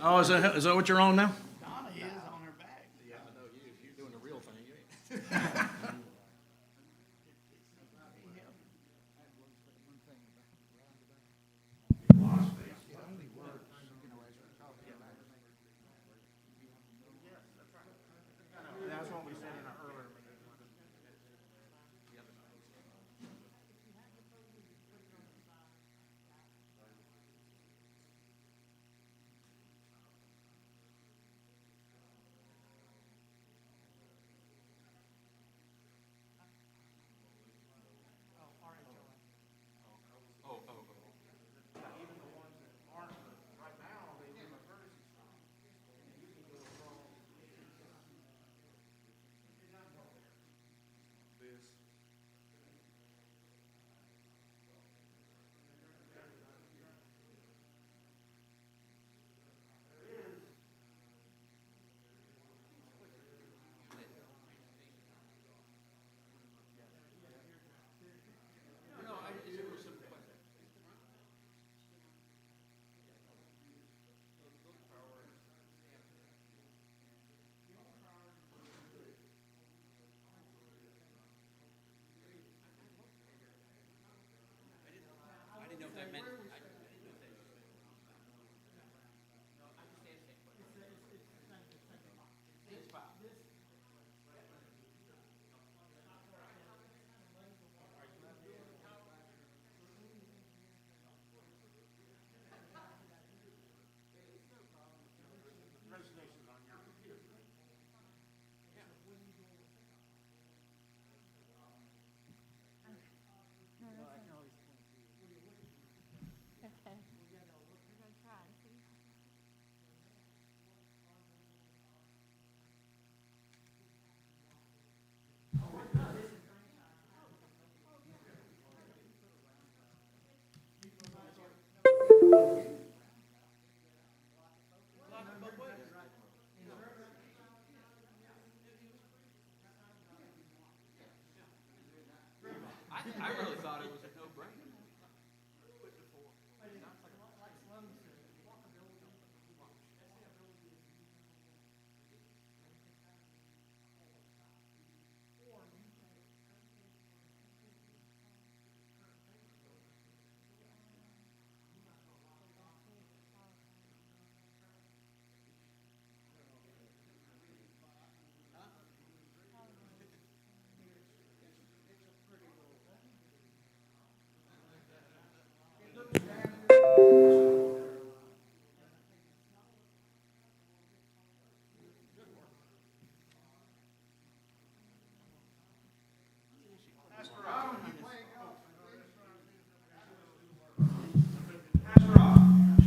Oh, is that what you're on now? Donna is on her back. Yeah, I know you're doing the real thing. That's what we said in our earlier meeting.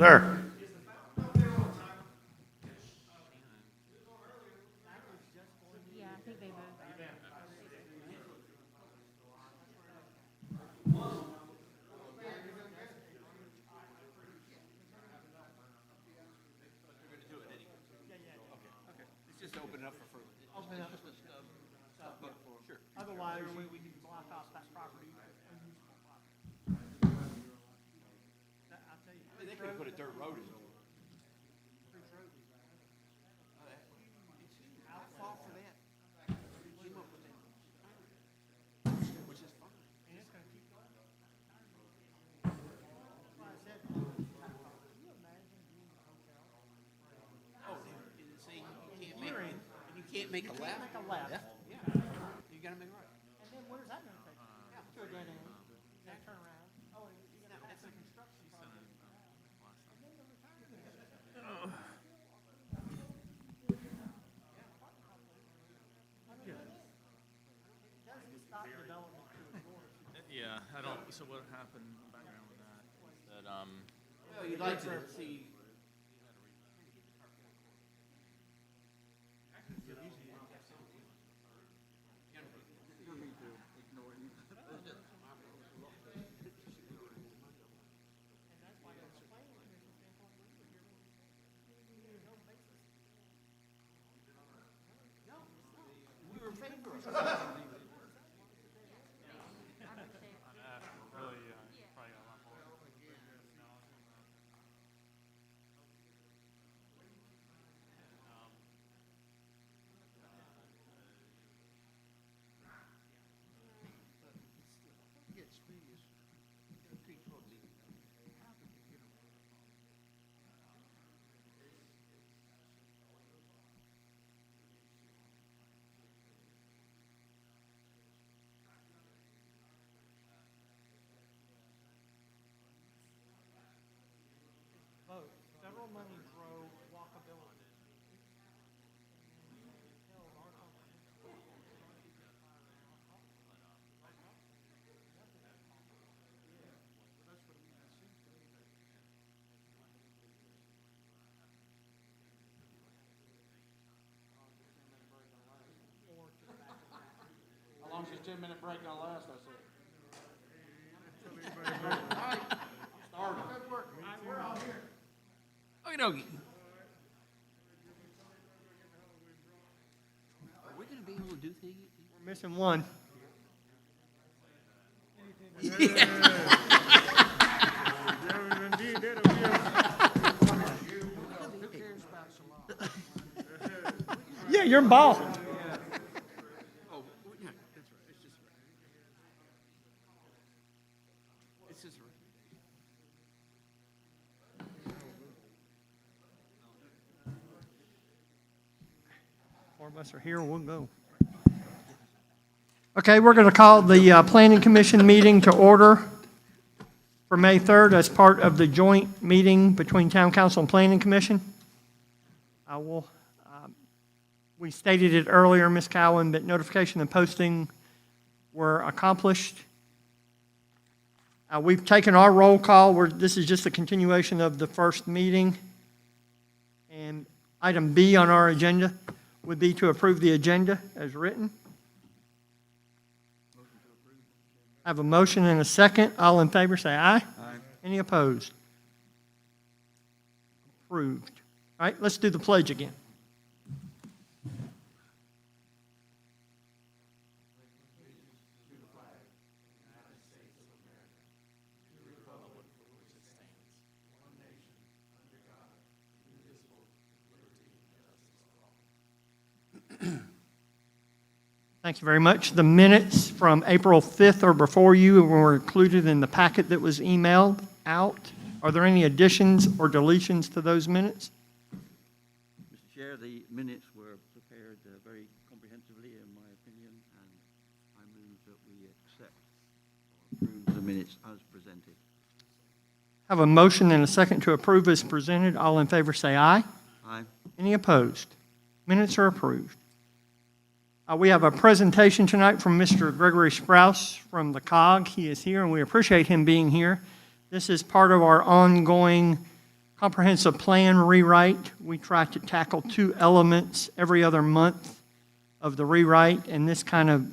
Sir? Yeah, I think they moved. Otherwise, we can block off that property. They could have put a dirt road in. How far for that? Came up with that. Which is fine. And it's gonna keep going. Oh, and say you can't make a left. Make a left. Yeah. You gotta make a right. And then where's that gonna take you? To a dead end. Then turn around. Oh, and you got, that's a construction project. Doesn't stop development to its doors. Yeah, I don't, so what happened, background with that, is that, Well, you'd like to see. We were in favor of it. really, probably got a lot more. Vote. Federal money drove walkability. How long's this 10-minute break gonna last, I said? Okie dokie. Are we gonna be able to do things? We're missing one. Yeah, you're involved. Oh, yeah, that's right. It's just a recommendation. Four of us are here, we'll go. Okay, we're going to call the Planning Commission meeting to order for May 3rd as part of the joint meeting between Town Council and Planning Commission. I will, we stated it earlier, Ms. Cowan, that notification and posting were accomplished. We've taken our roll call. This is just a continuation of the first meeting. And item B on our agenda would be to approve the agenda as written. I have a motion and a second. All in favor, say aye. Aye. Any opposed? Approved. All right, let's do the pledge again. Thank you very much. The minutes from April 5th are before you and were included in the packet that was emailed out. Are there any additions or deletions to those minutes? Mr. Chair, the minutes were prepared very comprehensively, in my opinion, and I move that we accept or approve the minutes as presented. Have a motion and a second to approve as presented. All in favor say aye. Aye. Any opposed? Minutes are approved. We have a presentation tonight from Mr. Gregory Sprouse from the COG. He is here, and we appreciate him being here. This is part of our ongoing comprehensive plan rewrite. We try to tackle 2 elements every other month of the rewrite, and this kind of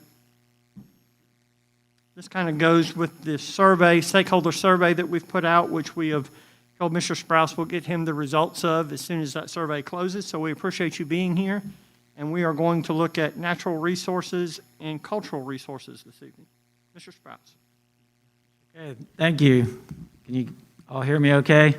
goes with the survey, stakeholder survey that we've put out, which we have told Mr. Sprouse we'll get him the results of as soon as that survey closes. So we appreciate you being here, and we are going to look at natural resources and cultural resources this evening. Mr. Sprouse. Okay, thank you. Can you all hear me okay?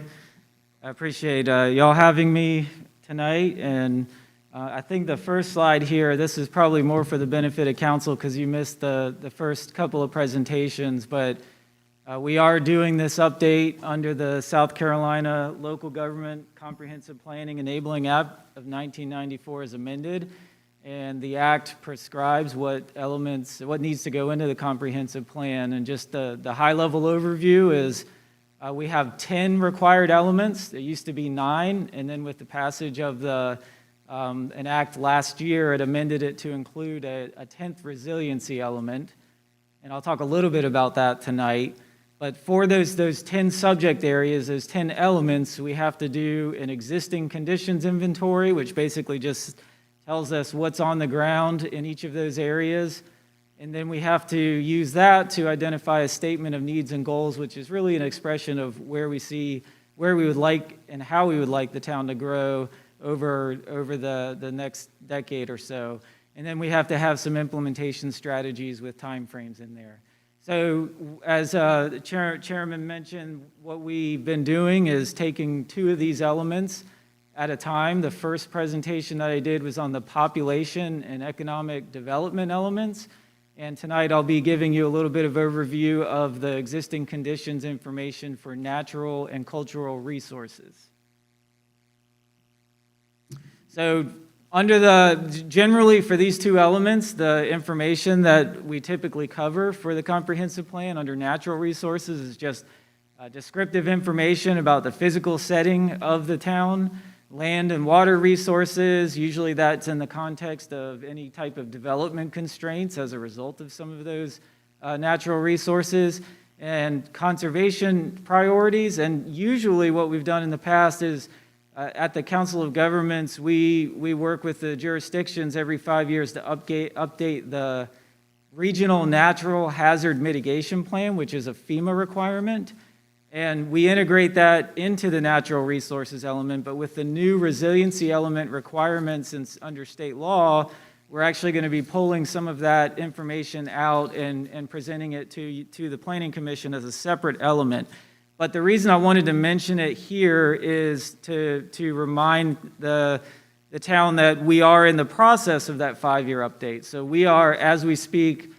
I appreciate y'all having me tonight, and I think the first slide here, this is probably more for the benefit of council because you missed the first couple of presentations, but we are doing this update under the South Carolina Local Government Comprehensive Planning Enabling Act of 1994 as amended, and the act prescribes what needs to go into the comprehensive plan, and just the high-level overview is we have 10 required elements. There used to be 9, and then with the passage of an act last year, it amended it to include a 10th resiliency element, and I'll talk a little bit about that tonight. But for those 10 subject areas, those 10 elements, we have to do an existing conditions inventory, which basically just tells us what's on the ground in each of those areas. And then we have to use that to identify a statement of needs and goals, which is really an expression of where we would like and how we would like the town to grow over the next decade or so. And then we have to have some implementation strategies with timeframes in there. So as the chairman mentioned, what we've been doing is taking 2 of these elements at a time. The first presentation that I did was on the population and economic development elements. And tonight I'll be giving you a little bit of overview of the existing conditions information for natural and cultural resources. So generally for these 2 elements, the information that we typically cover for the comprehensive plan under natural resources is just descriptive information about the physical setting of the town, land and water resources. Usually that's in the context of any type of development constraints as a result of some of those natural resources, and conservation priorities. And usually what we've done in the past is at the Council of Governments, we work with the jurisdictions every 5 years to update the Regional Natural Hazard Mitigation Plan, which is a FEMA requirement. And we integrate that into the natural resources element, but with the new resiliency element requirements under state law, we're actually going to be pulling some of that information out and presenting it to the Planning Commission as a separate element. But the reason I wanted to mention it here is to remind the town that we are in the process of that 5-year update. So we are, as we speak,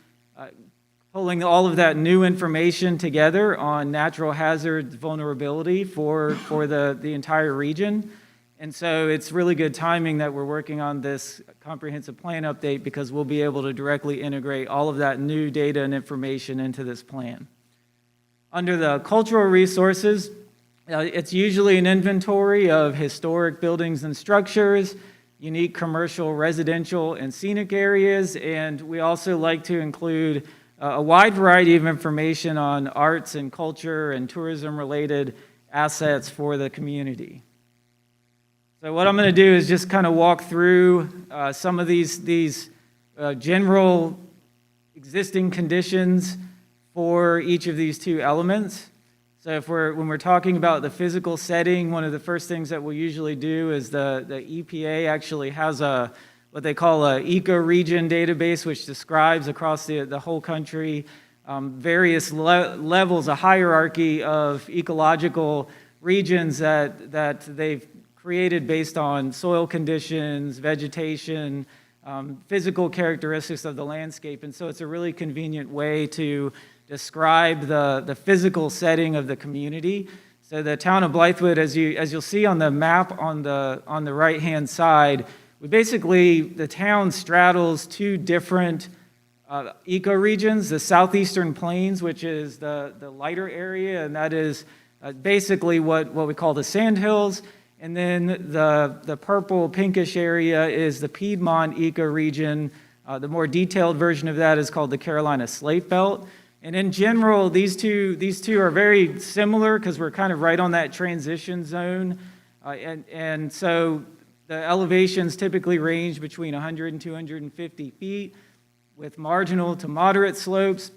pulling all of that new information together on natural hazard vulnerability for the entire region. And so it's really good timing that we're working on this comprehensive plan update, because we'll be able to directly integrate all of that new data and information into this plan. Under the cultural resources, it's usually an inventory of historic buildings and structures, unique commercial, residential, and scenic areas, and we also like to include a wide variety of information on arts and culture and tourism-related assets for the community. So what I'm going to do is just kind of walk through some of these general existing conditions for each of these 2 elements. So when we're talking about the physical setting, one of the first things that we'll usually do is the EPA actually has what they call an eco region database, which describes across the whole country various levels, a hierarchy of ecological regions that they've created based on soil conditions, vegetation, physical characteristics of the landscape. And so it's a really convenient way to describe the physical setting of the community. So the town of Blythewood, as you'll see on the map on the right-hand side, the town straddles 2 different ecoregions, the southeastern plains, which is the lighter area, and that is basically what we call the sandhills, and then the purple pinkish area is the Piedmont Eco Region. The more detailed version of that is called the Carolina Slate Belt. And in general, these two are very similar because we're kind of right on that transition zone. And so the elevations typically range between 100 and 250 feet with marginal to moderate slopes,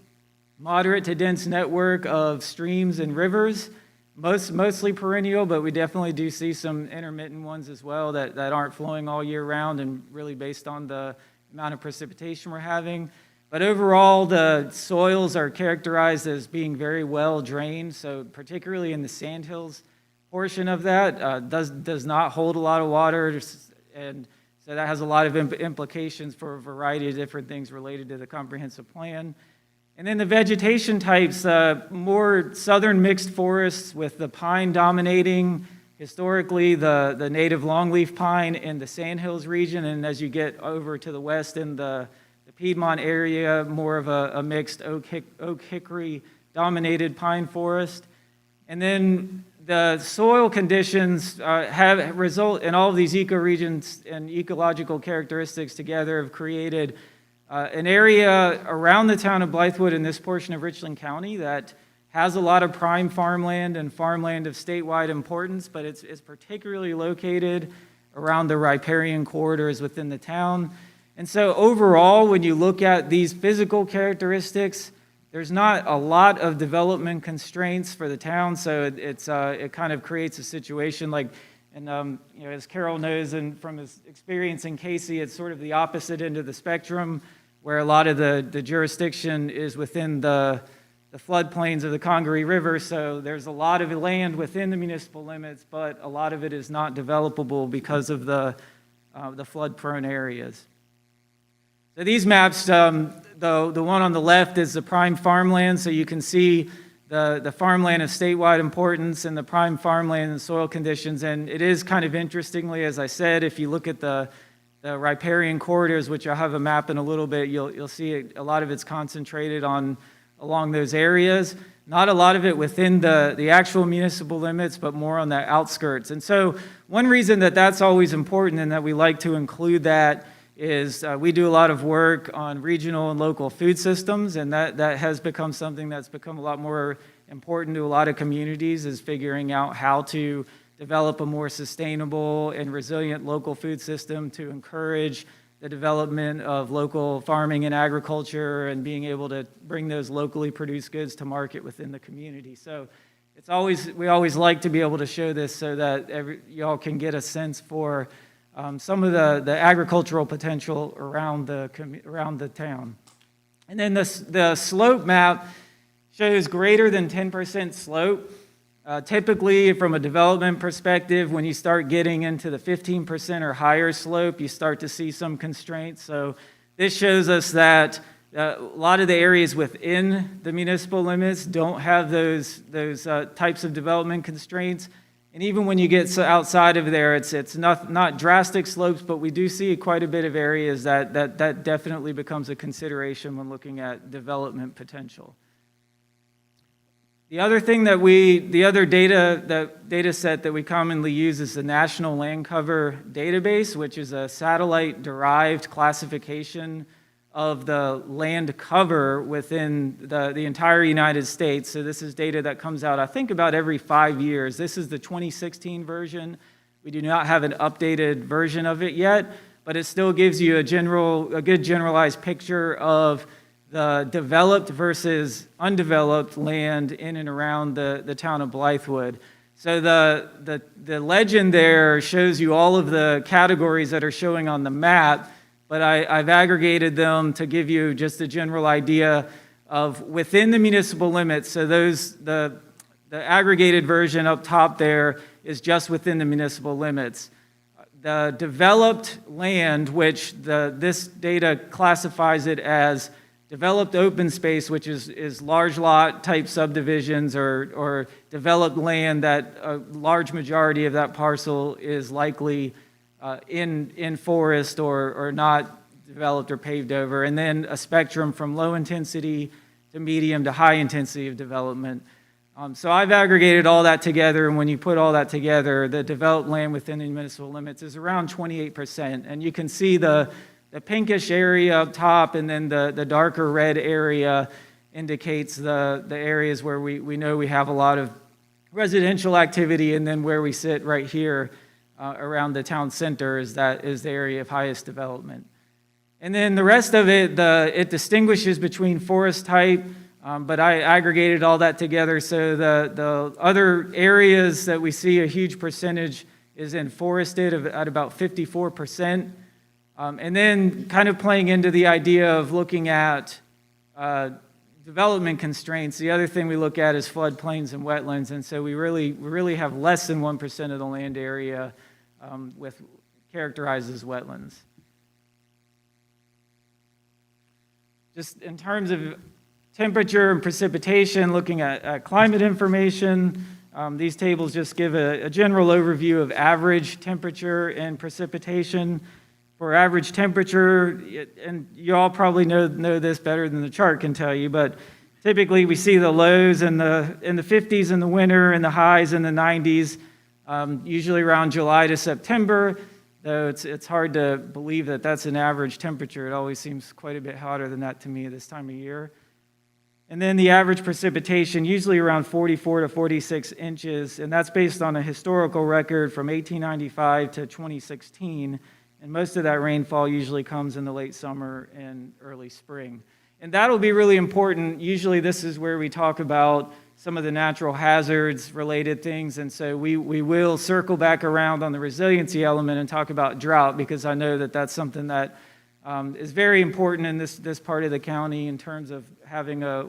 moderate to dense network of streams and rivers, mostly perennial, but we definitely do see some intermittent ones as well that aren't flowing all year round and really based on the amount of precipitation we're having. But overall, the soils are characterized as being very well drained, so particularly in the sandhills portion of that does not hold a lot of water, and so that has a lot of implications for a variety of different things related to the comprehensive plan. And then the vegetation types, more southern mixed forests with the pine dominating, historically the native longleaf pine in the Sandhills region, and as you get over to the west in the Piedmont area, more of a mixed oak hickory dominated pine forest. And then the soil conditions result in all of these ecoregions and ecological characteristics together have created an area around the town of Blythewood in this portion of Richland County that has a lot of prime farmland and farmland of statewide importance, but it's particularly located around the riparian corridors within the town. And so overall, when you look at these physical characteristics, there's not a lot of development constraints for the town, so it kind of creates a situation like, and as Carol knows and from his experience in Casey, it's sort of the opposite end of the spectrum, where a lot of the jurisdiction is within the floodplains of the Congaree River, so there's a lot of land within the municipal limits, but a lot of it is not developable because of the flood-prone areas. So these maps, the one on the left is the prime farmland, so you can see the farmland of statewide importance and the prime farmland and soil conditions, and it is kind of interestingly, as I said, if you look at the riparian corridors, which I'll have a map in a little bit, you'll see a lot of it's concentrated along those areas. Not a lot of it within the actual municipal limits, but more on the outskirts. And so one reason that's always important and that we like to include that is we do a lot of work on regional and local food systems, and that has become something that's become a lot more important to a lot of communities, is figuring out how to develop a more sustainable and resilient local food system to encourage the development of local farming and agriculture and being able to bring those locally produced goods to market within the community. So we always like to be able to show this so that y'all can get a sense for some of the agricultural potential around the town. And then the slope map shows greater than 10% slope. Typically, from a development perspective, when you start getting into the 15% or higher slope, you start to see some constraints. So this shows us that a lot of the areas within the municipal limits don't have those types of development constraints. And even when you get outside of there, it's not drastic slopes, but we do see quite a bit of areas that definitely becomes a consideration when looking at development potential. The other thing the other data set that we commonly use is the National Land Cover Database, which is a satellite-derived classification of the land cover within the entire United States. So this is data that comes out, I think, about every 5 years. This is the 2016 version. We do not have an updated version of it yet, but it still gives you a good generalized picture of the developed versus undeveloped land in and around the town of Blythewood. So the legend there shows you all of the categories that are showing on the map, but I've aggregated them to give you just a general idea of within the municipal limits. So the aggregated version up top there is just within the municipal limits. The developed land, which this data classifies it as developed open space, which is large lot type subdivisions or developed land that a large majority of that parcel is likely in forest or not developed or paved over, and then a spectrum from low intensity to medium to high intensity of development. So I've aggregated all that together, and when you put all that together, the developed land within the municipal limits is around 28%, and you can see the pinkish area up top and then the darker red area, indicates the areas where we know we have a lot of residential activity, and then where we sit right here around the town center is the area of highest development. And then the rest of it, it distinguishes between forest type, but I aggregated all that together. So the other areas that we see a huge percentage is in forested at about 54%. And then kind of playing into the idea of looking at development constraints, the other thing we look at is floodplains and wetlands. And so we really have less than 1% of the land area characterized as wetlands. Just in terms of temperature and precipitation, looking at climate information, these tables just give a general overview of average temperature and precipitation. For average temperature, and you all probably know this better than the chart can tell you, but typically we see the lows in the 50s in the winter and the highs in the 90s, usually around July to September. Though it's hard to believe that that's an average temperature. It always seems quite a bit hotter than that to me this time of year. And then the average precipitation, usually around 44 to 46 inches, and that's based on a historical record from 1895 to 2016. And most of that rainfall usually comes in the late summer and early spring. And that'll be really important. Usually this is where we talk about some of the natural hazards related things. And so we will circle back around on the resiliency element and talk about drought, because I know that that's something that is very important in this part of the county in terms of having a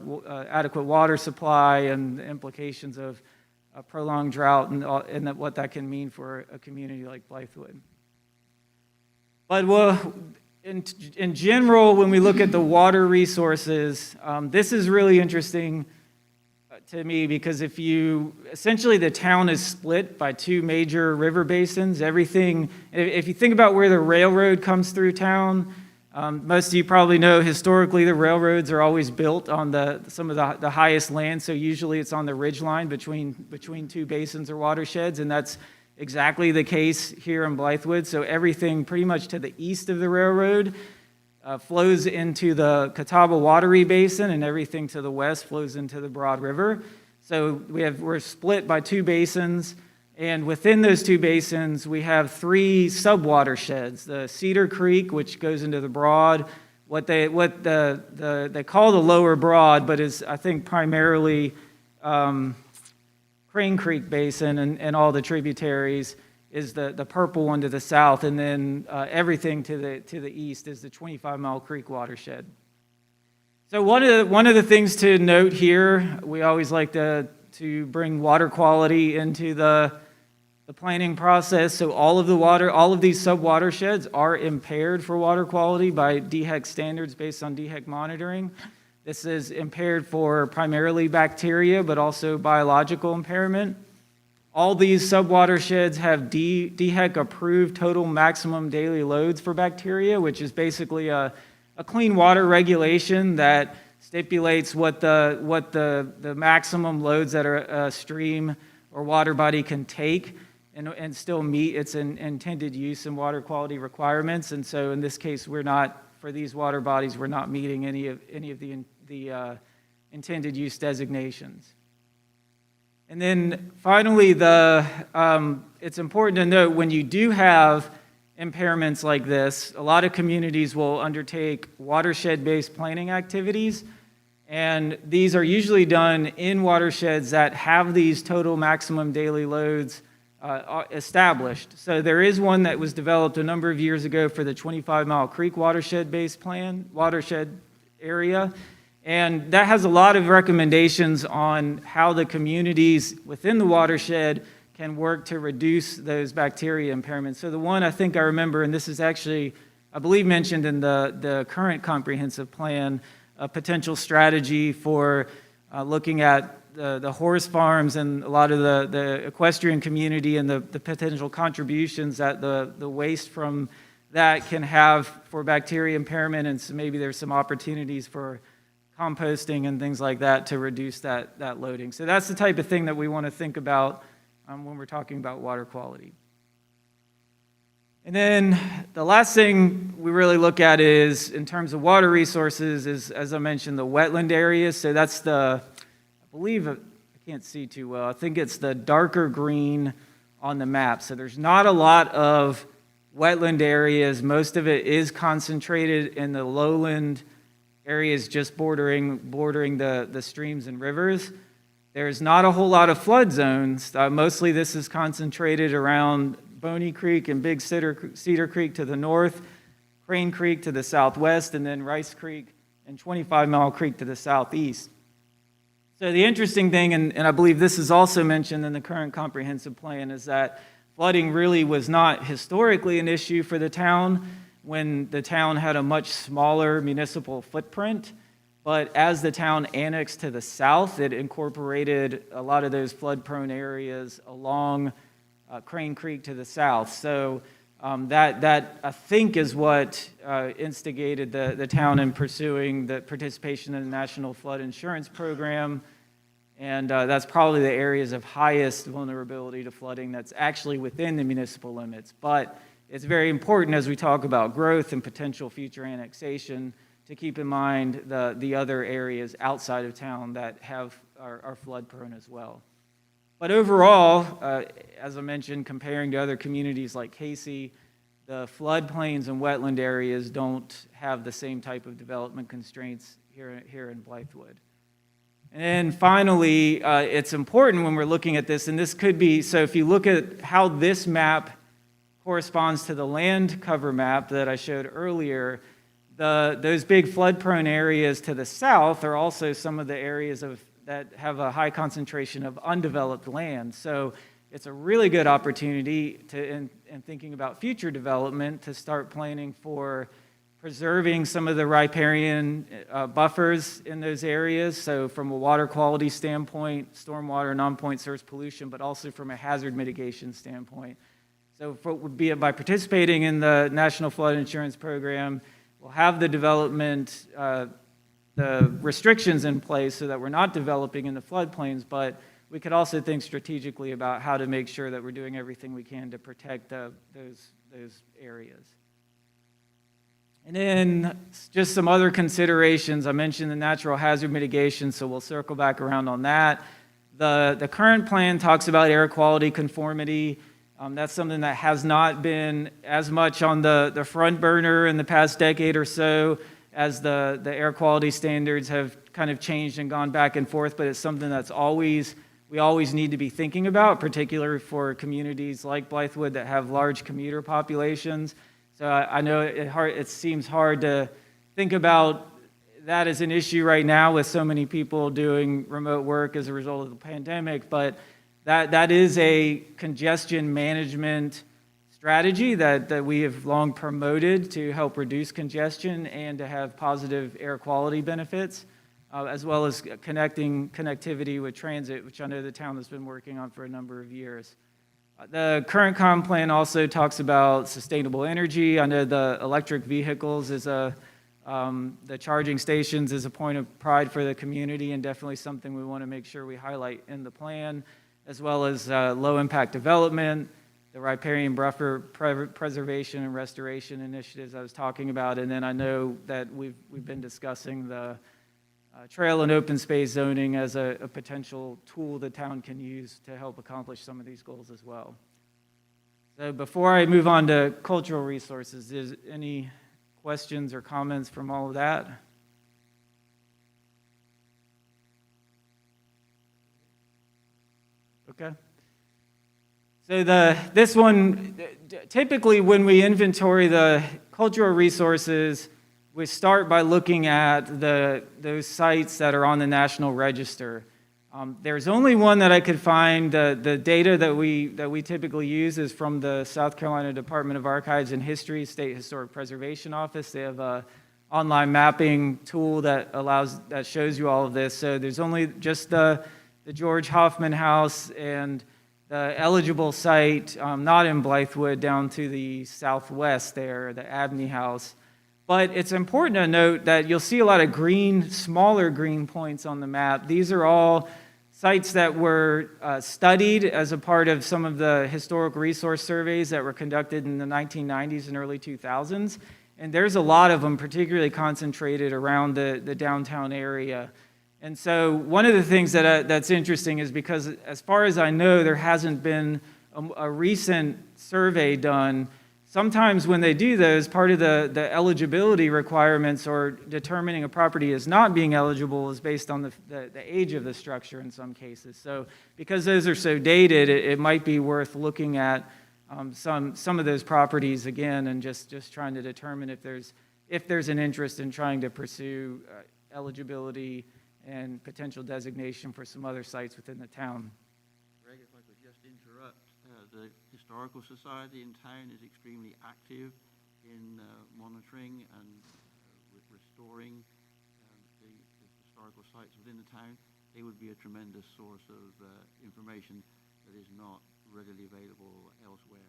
adequate water supply and the implications of a prolonged drought and what that can mean for a community like Blythewood. But in general, when we look at the water resources, this is really interesting to me, because essentially the town is split by two major river basins. If you think about where the railroad comes through town, most of you probably know historically the railroads are always built on some of the highest land, so usually it's on the ridge line between two basins or watersheds, and that's exactly the case here in Blythewood. So everything pretty much to the east of the railroad flows into the Catawba Watery Basin, and everything to the west flows into the Broad River. So we're split by two basins, and within those two basins, we have three sub-watersheds. The Cedar Creek, which goes into the Broad, what they call the Lower Broad, but is, I think, primarily Crane Creek Basin and all the tributaries, is the purple one to the south, and then everything to the east is the 25 Mile Creek watershed. So one of the things to note here, we always like to bring water quality into the planning process. So all of these sub-watersheds are impaired for water quality by DHEC standards based on DHEC monitoring. This is impaired for primarily bacteria, but also biological impairment. All these sub-watersheds have DHEC-approved total maximum daily loads for bacteria, which is basically a clean water regulation that stipulates what the maximum loads that a stream or water body can take and still meet its intended use and water quality requirements. And so in this case, for these water bodies, we're not meeting any of the intended use designations. And then finally, it's important to note when you do have impairments like this, a lot of communities will undertake watershed-based planning activities, and these are usually done in watersheds that have these total maximum daily loads established. So there is one that was developed a number of years ago for the 25 Mile Creek watershed-based watershed area. And that has a lot of recommendations on how the communities within the watershed can work to reduce those bacteria impairments. So the one I think I remember, and this is actually, I believe, mentioned in the current comprehensive plan, a potential strategy for looking at the horse farms and a lot of the equestrian community and the potential contributions that the waste from that can have for bacteria impairment. And so maybe there's some opportunities for composting and things like that to reduce that loading. So that's the type of thing that we want to think about when we're talking about water quality. And then the last thing we really look at is, in terms of water resources, is, as I mentioned, the wetland areas. So that's the, I believe, I can't see too well, I think it's the darker green on the map. So there's not a lot of wetland areas. Most of it is concentrated in the lowland areas just bordering the streams and rivers. There's not a whole lot of flood zones. Mostly this is concentrated around Boney Creek and Big Cedar Creek to the north, Crane Creek to the southwest, and then Rice Creek and 25 Mile Creek to the southeast. So the interesting thing, and I believe this is also mentioned in the current comprehensive plan, is that flooding really was not historically an issue for the town when the town had a much smaller municipal footprint. But as the town annexed to the south, it incorporated a lot of those flood-prone areas along Crane Creek to the south. So that I think is what instigated the town in pursuing the participation in the National Flood Insurance Program. And that's probably the areas of highest vulnerability to flooding that's actually within the municipal limits. But it's very important as we talk about growth and potential future annexation to keep in mind the other areas outside of town that are flood prone as well. But overall, as I mentioned, comparing to other communities like Casey, the floodplains and wetland areas don't have the same type of development constraints here in Blythewood. And then finally, it's important when we're looking at this, and this could be, so if you look at how this map corresponds to the land cover map that I showed earlier, those big flood-prone areas to the south are also some of the areas that have a high concentration of undeveloped land. So it's a really good opportunity in thinking about future development to start planning for preserving some of the riparian buffers in those areas. So from a water quality standpoint, stormwater, non-point source pollution, but also from a hazard mitigation standpoint. So be it by participating in the National Flood Insurance Program, we'll have the development, the restrictions in place so that we're not developing in the floodplains, but we could also think strategically about how to make sure that we're doing everything we can to protect those areas. And then just some other considerations. I mentioned the natural hazard mitigation, so we'll circle back around on that. The current plan talks about air quality conformity. That's something that has not been as much on the front burner in the past decade or so as the air quality standards have kind of changed and gone back and forth, but it's something that's we always need to be thinking about, particularly for communities like Blythewood that have large commuter populations. So I know it seems hard to think about that as an issue right now with so many people doing remote work as a result of the pandemic, but that is a congestion management strategy that we have long promoted to help reduce congestion and to have positive air quality benefits, as well as connectivity with transit, which I know the town has been working on for a number of years. The current comp plan also talks about sustainable energy. I know the electric vehicles is the charging stations is a point of pride for the community and definitely something we want to make sure we highlight in the plan, as well as low impact development, the riparian buffer preservation and restoration initiatives I was talking about. And then I know that we've been discussing the trail and open space zoning as a potential tool the town can use to help accomplish some of these goals as well. So before I move on to cultural resources, is any questions or comments from all of that? Okay. So this one, typically when we inventory the cultural resources, we start by looking at those sites that are on the National Register. There's only one that I could find. The data that we typically use is from the South Carolina Department of Archives and History, State Historic Preservation Office. They have a online mapping tool that shows you all of this. So there's only just the George Hoffman House and the eligible site, not in Blythewood, down to the southwest there, the Abney House. But it's important to note that you'll see a lot of green, smaller green points on the map. These are all sites that were studied as a part of some of the historic resource surveys that were conducted in the 1990s and early 2000s. And there's a lot of them, particularly concentrated around the downtown area. And so one of the things that's interesting is because, as far as I know, there hasn't been a recent survey done. Sometimes when they do those, part of the eligibility requirements or determining a property as not being eligible is based on the age of the structure in some cases. So because those are so dated, it might be worth looking at some of those properties again and just trying to determine if there's an interest in trying to pursue eligibility and potential designation for some other sites within the town. Greg, if I could just interrupt, the Historical Society in town is extremely active in monitoring and restoring the historical sites within the town. They would be a tremendous source of information that is not readily available elsewhere.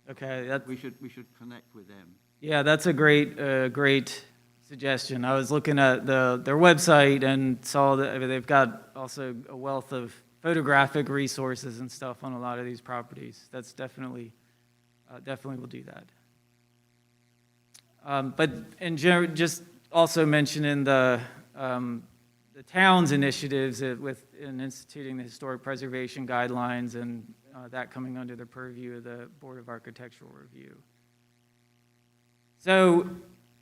Okay, We should connect with them. yeah, that's a great suggestion. I was looking at their website and saw that they've got also a wealth of photographic resources and stuff on a lot of these properties. That's definitely will do that. But in general, just also mentioning the town's initiatives in instituting the historic preservation guidelines and that coming under the purview of the Board of Architectural Review. So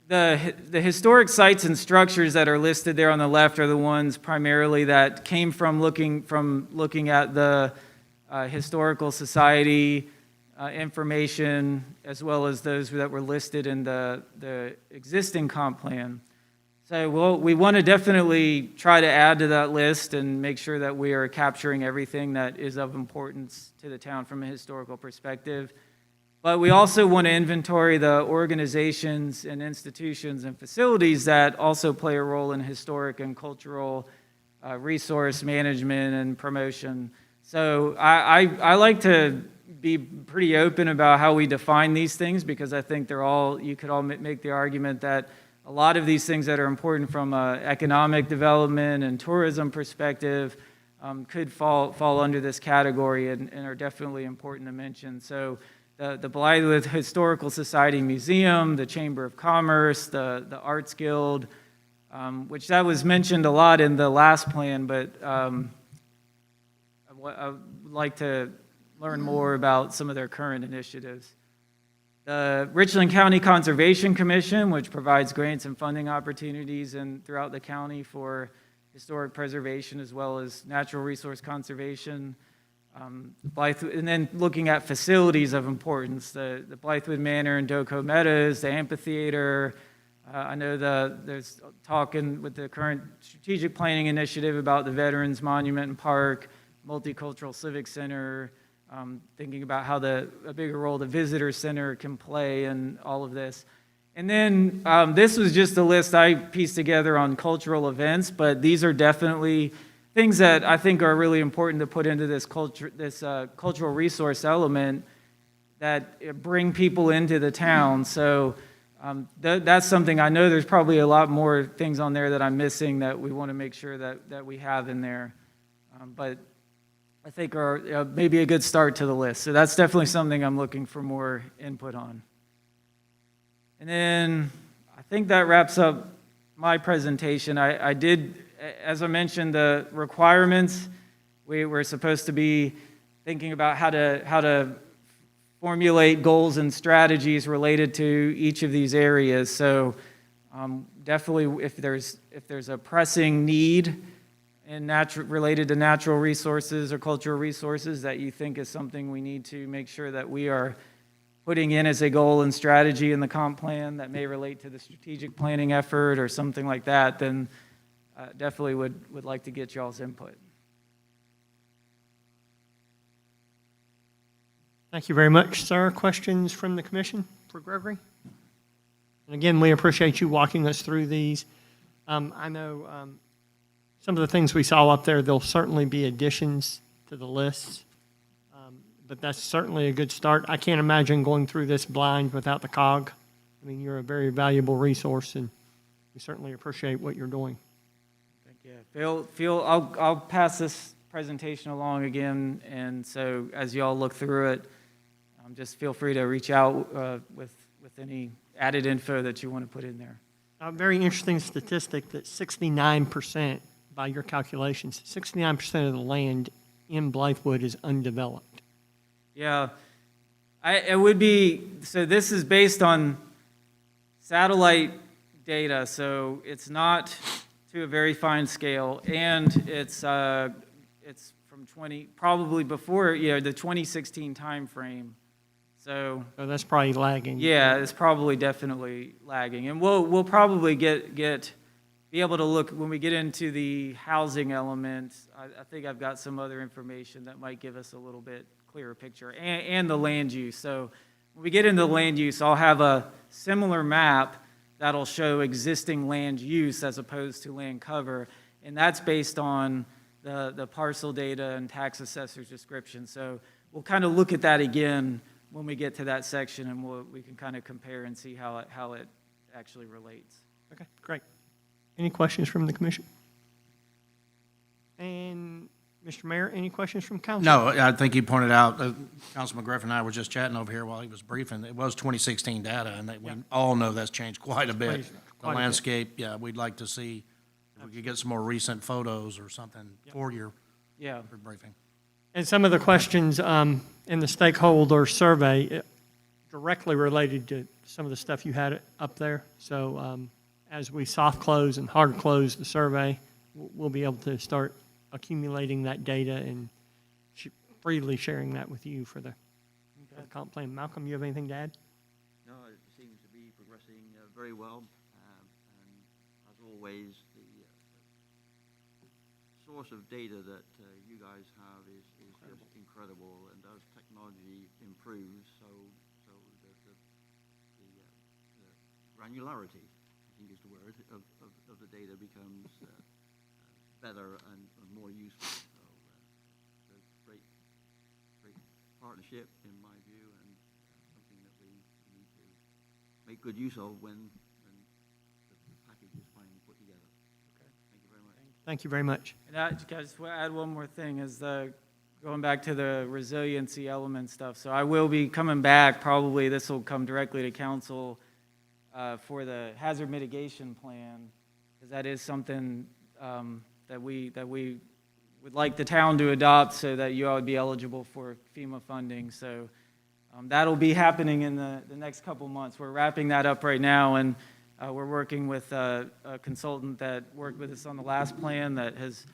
the historic sites and structures that are listed there on the left are the ones primarily that came from looking at the Historical Society information, as well as those that were listed in the existing comp plan. So we want to definitely try to add to that list and make sure that we are capturing everything that is of importance to the town from a historical perspective. But we also want to inventory the organizations and institutions and facilities that also play a role in historic and cultural resource management and promotion. So I like to be pretty open about how we define these things, because I think you could all make the argument that a lot of these things that are important from an economic development and tourism perspective could fall under this category and are definitely important to mention. So the Blythewood Historical Society Museum, the Chamber of Commerce, the Arts Guild, which that was mentioned a lot in the last plan, but I would like to learn more about some of their current initiatives. The Richland County Conservation Commission, which provides grants and funding opportunities throughout the county for historic preservation as well as natural resource conservation. And then looking at facilities of importance, the Blythewood Manor and Doco Meadows, the amphitheater. I know there's talking with the current strategic planning initiative about the Veterans Monument and Park, Multicultural Civic Center, thinking about how a bigger role the visitor center can play in all of this. And then this was just a list I pieced together on cultural events, but these are definitely things that I think are really important to put into this cultural resource element that bring people into the town. So that's something I know there's probably a lot more things on there that I'm missing that we want to make sure that we have in there. But I think are maybe a good start to the list. So that's definitely something I'm looking for more input on. And then I think that wraps up my presentation. I did, as I mentioned, the requirements. We were supposed to be thinking about how to formulate goals and strategies related to each of these areas. So definitely, if there's a pressing need related to natural resources or cultural resources that you think is something we need to make sure that we are putting in as a goal and strategy in the comp plan that may relate to the strategic planning effort or something like that, then definitely would like to get y'all's input. Thank you very much, sir. Questions from the commission for Gregory? And again, we appreciate you walking us through these. I know some of the things we saw up there, there'll certainly be additions to the list, but that's certainly a good start. I can't imagine going through this blind without the COG. I mean, you're a very valuable resource, and we certainly appreciate what you're doing. Thank you. I'll pass this presentation along again, and so as y'all look through it, just feel free to reach out with with any added info that you want to put in there. A very interesting statistic that 69%, by your calculations, 69% of the land in Blythewood is undeveloped. Yeah, it would be, so this is based on satellite data, so it's not to a very fine scale, and it's from probably before, the 2016 timeframe. So that's probably lagging. yeah, it's probably definitely lagging, and we'll probably be able to look when we get into the housing element. I think I've got some other information that might give us a little bit clearer picture, and the land use. So when we get into the land use, I'll have a similar map that'll show existing land use as opposed to land cover, and that's based on the parcel data and tax assessor's description. So we'll kind of look at that again when we get to that section, and we can kind of compare and see how it actually relates. Okay, great. Any questions from the commission? And Mr. Mayor, any questions from council? No, I think he pointed out, Councilman Griffin and I were just chatting over here while he was briefing. It was 2016 data, and we all know that's changed quite a bit. Quite a The bit. landscape, yeah, we'd like to see, if we could get some more recent photos or something for your briefing. And some of the questions in the stakeholder survey directly related to some of the stuff you had up there. So as we soft close and hard close the survey, we'll be able to start accumulating that data and freely sharing that with you for the comp plan. Malcolm, you have anything to add? No, it seems to be progressing very well. And as always, the source of data that you guys have is just incredible. And as technology improves, so the granularity, I think is the word, of the data becomes better and more useful. So it's a great partnership in my view, and something that we need to make good use of when the package is finally put together. Okay. Thank you very much. Thank you very much. And I just want to add one more thing, is going back to the resiliency element stuff. So I will be coming back, probably this will come directly to council for the hazard mitigation plan, because that is something that we would like the town to adopt so that you all would be eligible for FEMA funding. So that'll be happening in the next couple months. We're wrapping that up right now, and we're working with a consultant that worked with us on the last plan that has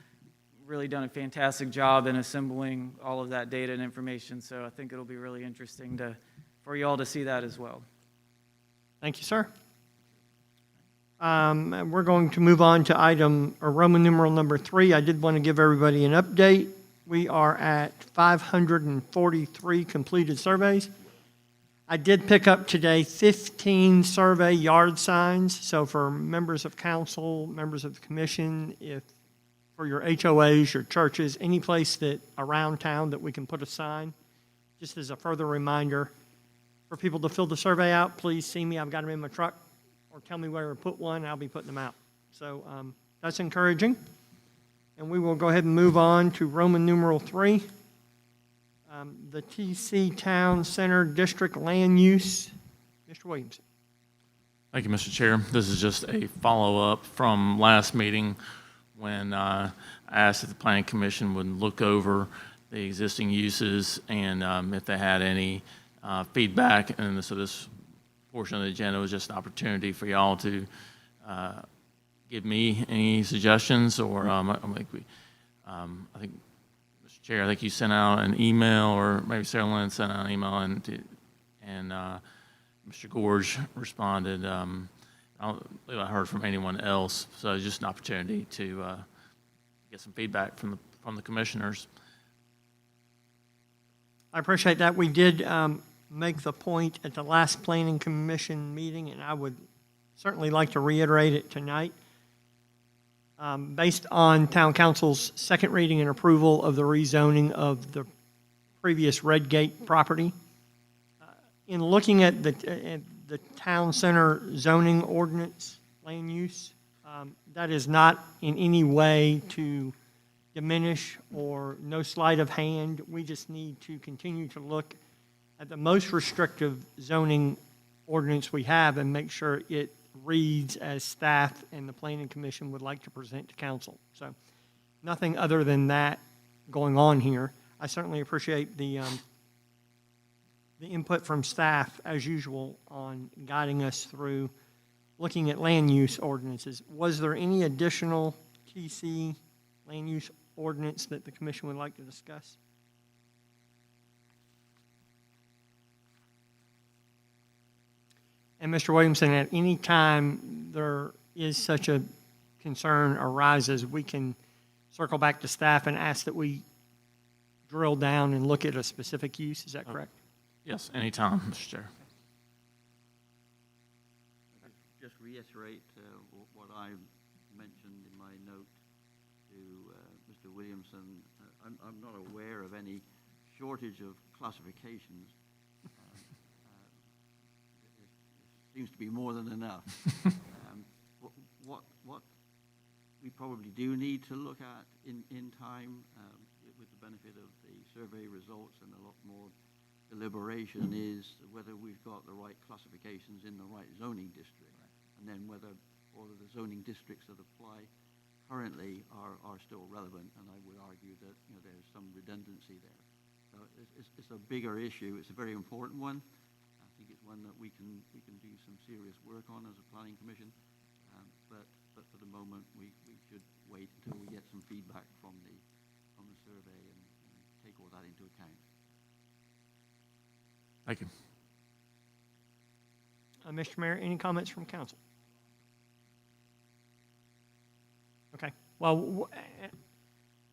really done a fantastic job in assembling all of that data and information. So I think it'll be really interesting for you all to see that as well. Thank you, sir. And we're going to move on to Roman numeral number 3. I did want to give everybody an update. We are at 543 completed surveys. I did pick up today 15 survey yard signs. So for members of council, members of the commission, for your HOAs, your churches, any place that around town that we can put a sign, just as a further reminder for people to fill the survey out, please see me. I've got them in my truck. Or tell me where to put one, I'll be putting them out. So that's encouraging. And we will go ahead and move on to Roman numeral 3, the TC Town Center District Land Use. Mr. Williamson. Thank you, Mr. Chair. This is just a follow-up from last meeting when I asked if the Planning Commission would look over the existing uses and if they had any feedback. And so this portion of the agenda was just an opportunity for y'all to give me any suggestions, or I think, Mr. Chair, I think you sent out an email, or maybe Sarah Lynn sent out an email, and Mr. Gorge responded. I don't believe I heard from anyone else, so it's just an opportunity to get some feedback from the commissioners. I appreciate that. We did make the point at the last Planning Commission meeting, and I would certainly like to reiterate it tonight. Based on Town Council's second reading and approval of the rezoning of the previous Redgate property, in looking at the Town Center zoning ordinance land use, that is not in any way to diminish or no sleight of hand. We just need to continue to look at the most restrictive zoning ordinance we have and make sure it reads as staff and the planning commission would like to present to council. So nothing other than that going on here. I certainly appreciate the input from staff, as usual, on guiding us through looking at land use ordinances. Was there any additional TC land use ordinance that the commission would like to discuss? And Mr. Williamson, at any time there is such a concern arises, we can circle back to staff and ask that we drill down and look at a specific use. Is that correct? Yes, anytime, Mr. Chair. Just reiterate what I mentioned in my note to Mr. Williamson. I'm not aware of any shortage of classifications. It seems to be more than enough. What we probably do need to look at in time, with the benefit of the survey results and a lot more deliberation, is whether we've got the right classifications in the right zoning district, and then whether all of the zoning districts that apply currently are still relevant. And I would argue that there's some redundancy there. So it's a bigger issue. It's a very important one. I think it's one that we can do some serious work on as a planning commission. But for the moment, we should wait until we get some feedback from the survey and take all that into account. Thank you. Mr. Mayor, any comments from council? Okay. Well,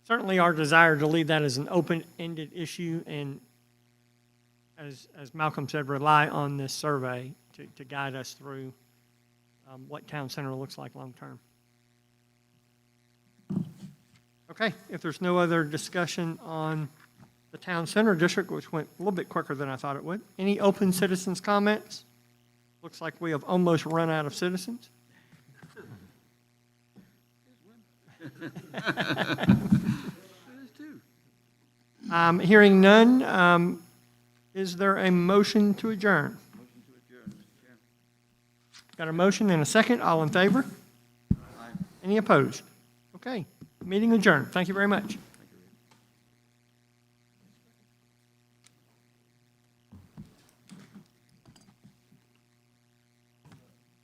certainly our desire to leave that as an open-ended issue, and as Malcolm said, rely on this survey to guide us through what town center looks like long-term. Okay, if there's no other discussion on the town center district, which went a little bit quicker than I thought it would, any open citizens' comments? Looks like we have almost run out of citizens. Hearing none, is there a motion to adjourn? Motion to adjourn, Mr. Chair. Got a motion and a second. All in favor? Any opposed? Okay, meeting adjourned. Thank you very much.